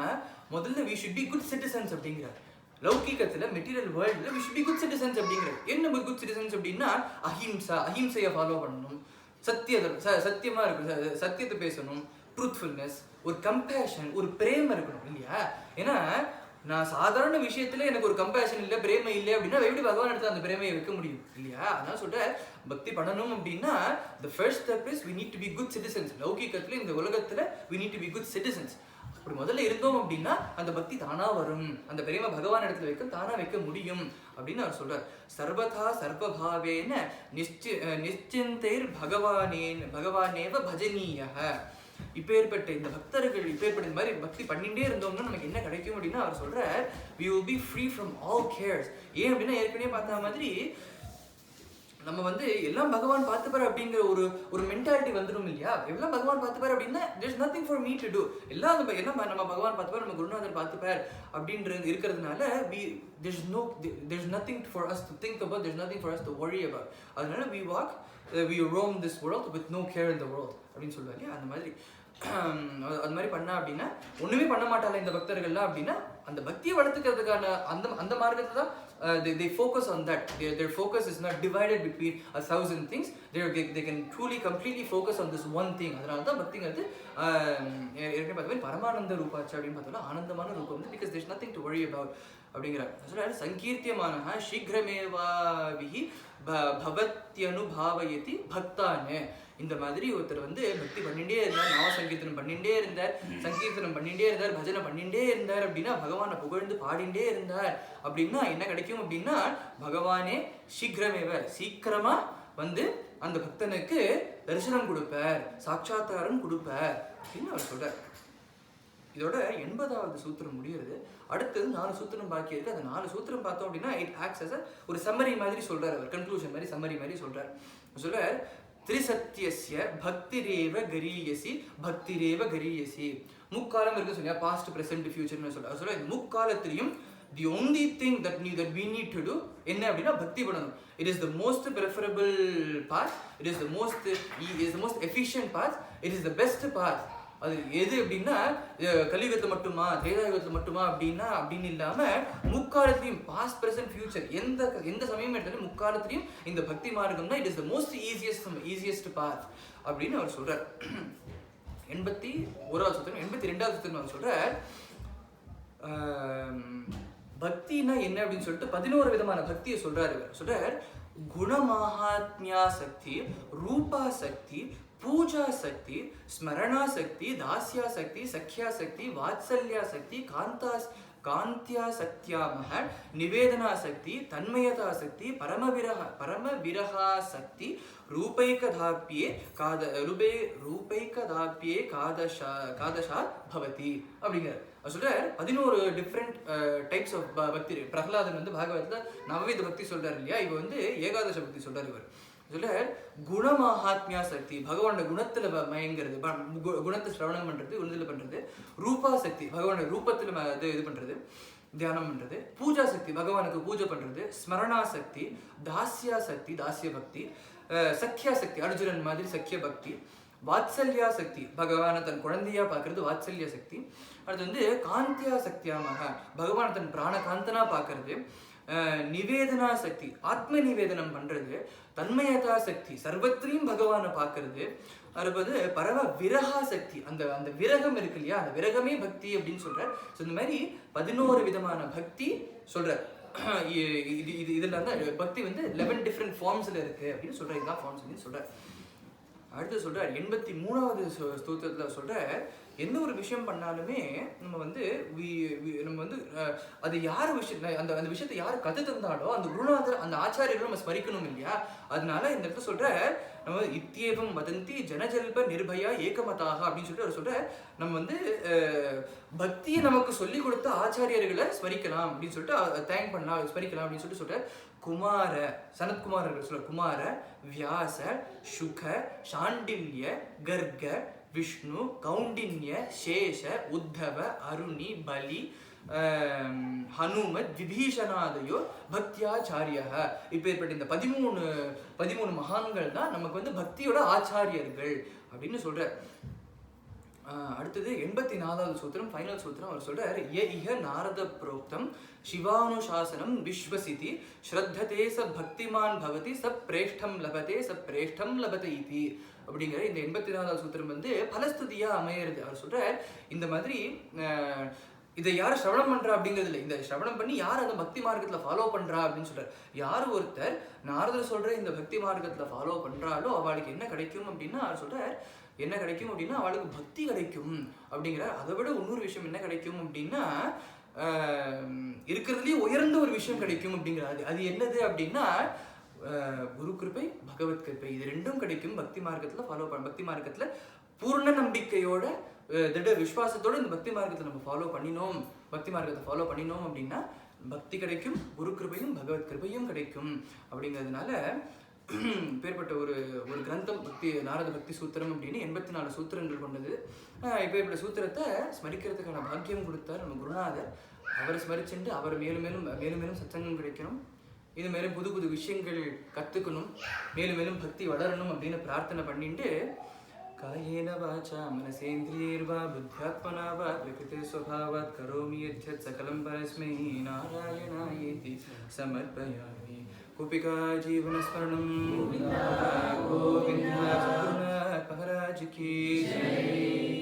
முதல்ல we should be good citizens அப்படிங்கிறார். லௌகிகத்துல material வேர்ல்டுல we should be good citizens அப்படிங்கிறார். என்ன குட் சிட்டிசன்ஸ் அப்படின்னா அஹிம்சையை ஃபாலோ பண்ணணும், சத்தியமா இருக்கணும், சத்தியத்தை பேசணும், ட்ரூத்ஃபுல்னஸ், ஒரு கம்பேஷன், ஒரு பிரேமம் இருக்கணும் இல்லையா? ஏன்னா நான் சாதாரண விஷயத்துல எனக்கு ஒரு கம்பேஷன் இல்லை, பிரேமை இல்லை அப்படின்னா எப்படி பகவான் எடுத்து அந்த பிரேமையை வைக்க முடியும் இல்லையா? அதான் சொல்றேன் பக்தி பண்ணணும் அப்படின்னா the first step is we need to be good citizens. லௌகிகத்துல இந்த உலகத்துல we need to be good citizens. அப்படி முதல்ல இருந்தோம் அப்படின்னா அந்த பக்தி தானா வரும், அந்த பிரேம பகவான் இடத்துல வைக்க தானா வைக்க முடியும் அப்படின்னு அவர் சொல்றார். சர்வதா சர்வபாவேன நிச்சிந்தைர் பகவானேவ பஜனீயஹ. இப்பேற்பட்ட இந்த பக்தர்கள் இப்பேற்பட்ட இந்த மாதிரி பக்தி பண்ணிட்டே இருந்தோம்னா நமக்கு என்ன கிடைக்கும் அப்படின்னா அவர் சொல்ற we will be free from all cares. ஏன் அப்படின்னா ஏற்கனவே பார்த்த மாதிரி நம்ம வந்து எல்லாம் பகவான் பார்த்துப்பாரு அப்படிங்கிற ஒரு மென்டாலிட்டி வந்துடும் இல்லையா? எல்லாம் பகவான் பார்த்துப்பாரு அப்படின்னா there's nothing for me to do. எல்லாம் நம்ம பகவான் பார்த்துப்பாரு, நம்ம குருநாதர் பார்த்துப்பார் அப்படின்றது இருக்கிறதுனால there's nothing for us to think about, there's nothing for us to worry about. அதனால we roam this world with no care in the world அப்படின்னு சொல்லுவாங்க இல்லையா? அந்த மாதிரி அது மாதிரி பண்ணா அப்படின்னா ஒண்ணுமே பண்ண மாட்டாங்க இந்த பக்தர்கள்லாம் அப்படின்னா அந்த பக்தியை வளர்த்துக்கிறதுக்கான அந்த மார்க்கத்தை தான் they focus on that. Their focus is not divided between 1,000 things. They can truly completely focus on this one thing. அதனால தான் பக்திங்கிறது ஏற்கனவே பார்த்தா பரமானந்த ரூபாச்சு அப்படின்னு பார்த்தோம்னா ஆனந்தமான ரூபம் வந்து because there's nothing to worry about அப்படிங்கிறார். சொல்றாரு சங்கீர்த்தியமான சீக்கிரமேவாவிஹி பவத்யனுபாவயதி பக்தானே. இந்த மாதிரி ஒருத்தர் வந்து பக்தி பண்ணிட்டே இருந்தார், நாம சங்கீர்த்தனம் பண்ணிட்டே இருந்தார், சங்கீர்த்தனம் பண்ணிட்டே இருந்தார், பஜனை பண்ணிட்டே இருந்தார் அப்படின்னா பகவானை புகழ்ந்து பாடிண்டே இருந்தார் அப்படின்னா என்ன கிடைக்கும் அப்படின்னா பகவானே சீக்கிரமா வந்து அந்த பக்தனுக்கு தரிசனம் கொடுப்பார், சாட்சாத்தாரம் கொடுப்பார் அப்படின்னு அவர் சொல்றார். இதோட 80வது சூத்திரம் முடிகிறது. அடுத்தது 4 சூத்திரம் பாக்கி இருக்கு. அந்த 4 சூத்திரம் பார்த்தோம் அப்படின்னா இட் ஆக்ட்ஸ் அஸ் ஒரு சம்மரி மாதிரி சொல்றாரு. அவர் கன்க்ளூஷன் மாதிரி சம்மரி மாதிரி சொல்றார். சொல்றார் திரிசத்தியஸ்ய பக்திரேவ கரீயசி பக்திரேவ கரீயசி. முக்காலம் இருக்கு சொன்னா பாஸ்ட் பிரசன்ட் ஃபியூச்சர்னு சொல்றாரு. சொல்ற இந்த முக்காலத்திலையும் the only thing that we need to do என்ன அப்படின்னா பக்தி பண்ணணும். It is the most preferable path, it is the most efficient path, it is the best path. அது எது அப்படின்னா கலியுகத்தை மட்டுமா திரேதாயுகத்தை மட்டுமா அப்படின்னு இல்லாம முக்காலத்திலையும் பாஸ்ட் பிரசன்ட் ஃபியூச்சர் எந்த சமயம் எடுத்தாலும் முக்காலத்திலையும் இந்த பக்தி மார்க்கம் தான் it is the most easiest path அப்படின்னு அவர் சொல்றார். 81வது சூத்திரம் 82வது சூத்திரம் அவர் சொல்றார் பக்தினா என்ன அப்படின்னு சொல்லிட்டு 11 விதமான பக்தியை சொல்றாரு. சொல்றார் குணமாஹாத்மியா சக்தி, ரூபா சக்தி, பூஜா சக்தி, ஸ்மரணா சக்தி, தாஸ்யா சக்தி, சக்யா சக்தி, வாத்சல்யா சக்தி, காந்தியா சக்தியாமஹ, நிவேதனா சக்தி, தன்மயதா சக்தி, பரமவிரஹா சக்தி, ரூபைகதாப்யே காதஷா பவதி அப்படிங்கிற சொல்றார். 11 டிஃப்ரெண்ட் டைப்ஸ் ஆஃப் பக்தி. பிரகலாதன் வந்து பாகவதத்துல நவவித பக்தி சொல்றாரு இல்லையா? இவ வந்து ஏகாதச பக்தி சொல்றாரு. இவர் சொல்றார் குணமாஹாத்மியா சக்தி, பகவானோட குணத்துல மயங்கிறது, குணத்தை சிரவணம் பண்றது, குணத்துல பண்றது. ரூபா சக்தி, பகவானோட ரூபத்துல இது பண்றது, தியானம் பண்றது. பூஜா சக்தி, பகவானுக்கு பூஜை பண்றது. ஸ்மரணா சக்தி, தாஸ்யா சக்தி, தாஸ்ய பக்தி. சக்யா சக்தி, அர்ஜுனன் மாதிரி சக்ய பக்தி. வாத்சல்யா சக்தி, பகவானை தன் குழந்தையா பார்க்கறது வாத்சல்ய சக்தி. அடுத்து வந்து காந்தியா சக்தியாமக, பகவானை தன் பிராணகாந்தனா பார்க்கறது. நிவேதனா சக்தி, ஆத்ம நிவேதனம் பண்றது. தன்மயதா சக்தி, சர்வத்திரையும் பகவானை பார்க்கறது. அடுப்பது பரம விரகா சக்தி, அந்த விரகம் இருக்கு இல்லையா, அந்த விரகமே பக்தி அப்படின்னு சொல்றார். ஸோ இந்த மாதிரி 11 விதமான பக்தி சொல்றார். இதுல வந்து பக்தி வந்து 11 டிஃப்ரெண்ட் ஃபார்ம்ஸ்ல இருக்கு அப்படின்னு சொல்றாரு. இதுதான் ஃபார்ம்ஸ் அப்படின்னு சொல்றார். அடுத்து சொல்றார் 83வது ஸ்தோத்திரத்துல சொல்ற எந்த ஒரு விஷயம் பண்ணாலுமே நம்ம வந்து நம்ம வந்து அது யார் விஷயம் அந்த அந்த விஷயத்தை யார் கற்று தந்தாலோ அந்த குருநாதர் அந்த ஆச்சாரியர்களும் நம்ம ஸ்மரிக்கணும் இல்லையா. அதனால இந்த இடத்துல சொல்ற நம்ம இத்தியேவம் வதந்தி ஜனஜல்ப நிர்பயா ஏகமதாக அப்படின்னு சொல்லிட்டு அவர் சொல்ற நம்ம வந்து பக்தியை நமக்கு சொல்லி கொடுத்த ஆச்சாரியர்களை ஸ்மரிக்கலாம் அப்படின்னு சொல்லிட்டு தேங்க் பண்ணலாம் ஸ்மரிக்கலாம் அப்படின்னு சொல்லிட்டு சொல்ற குமார சனத்குமாரர்கள் சொல்ற குமார வியாச சுக சாண்டில்ய கர்க விஷ்ணு கௌண்டின்ய சேஷ உத்தவ அருணி பலி ஹனுமத் விபீஷணாதையோ பக்தியாச்சாரியா. இப்போ ஏற்பட்ட இந்த 13 மகான்கள் தான் நமக்கு வந்து பக்தியோட ஆச்சாரியர்கள் அப்படின்னு சொல்ற. அடுத்தது 84வது சூத்திரம் ஃபைனல் சூத்திரம். அவர் சொல்றாரு இஹ நாரத புரோக்தம் சிவானுசாசனம் விஸ்வசிதி ஸ்ரத்ததே ச பக்திமான் பவதி ச பிரேஷ்டம் லபதே ச பிரேஷ்டம் லபதே இதி அப்படிங்கிற இந்த 84வது சூத்திரம் வந்து பலஸ்துதியா அமையிறது. அவர் சொல்றார் இந்த மாதிரி இதை யார் ஸ்ரவணம் பண்றா அப்படிங்கிறது இல்லை, இந்த ஸ்ரவணம் பண்ணி யார் அந்த பக்தி மார்க்கத்துல ஃபாலோ பண்றா அப்படின்னு சொல்றாரு. யார் ஒருத்தர் நாரதர் சொல்ற இந்த பக்தி மார்க்கத்துல ஃபாலோ பண்றாலோ அவளுக்கு என்ன கிடைக்கும் அப்படின்னா அவர் சொல்றார் என்ன கிடைக்கும் அப்படின்னா அவளுக்கு பக்தி கிடைக்கும் அப்படிங்கிற. அதை விட இன்னொரு விஷயம் என்ன கிடைக்கும் அப்படின்னா இருக்கிறதுலயே உயர்ந்த ஒரு விஷயம் கிடைக்கும் அப்படிங்கிறாரு. அது என்னது அப்படின்னா குரு கிருபை பகவத் கிருபை, இது ரெண்டும் கிடைக்கும் பக்தி மார்க்கத்துல ஃபாலோ பண்ண. பக்தி மார்க்கத்துல பூர்ண நம்பிக்கையோட திட விசுவாசத்தோட இந்த பக்தி மார்க்கத்தை நம்ம ஃபாலோ பண்ணினோம், பக்தி மார்க்கத்தை ஃபாலோ பண்ணினோம் அப்படின்னா பக்தி கிடைக்கும், குரு கிருபையும் பகவத் கிருபையும் கிடைக்கும் அப்படிங்கிறதுனால பேர்பட்ட ஒரு கிரந்தம் பக்தி நாரத பக்தி சூத்திரம் அப்படின்னு 84 சூத்திரங்கள் கொண்டது. இப்பேற்பட்ட சூத்திரத்தை ஸ்மரிக்கிறதுக்கான பாக்கியம் கொடுத்தார் நம்ம குருநாதர். அவரை ஸ்மரிச்சுட்டு அவர் மேலும் மேலும் மேலும் மேலும் சத்சங்கம் கிடைக்கணும், இது மேலும் புது புது விஷயங்கள் கற்றுக்கணும், மேலும் மேலும் பக்தி வளரணும் அப்படின்னு பிரார்த்தனை பண்ணிட்டு காயேன வாசா மனசேந்திரியர்வா புத்யாத்மனா வா பிரகிருதி ஸ்வபாவாத் கரோமி யத்யத் சகலம் பரஸ்மை நாராயணாயேதி சமர்ப்பயாமி. गोपिका जीवन स्मरणं गोविंदा सद्गुरुनाथ महाराज की जय.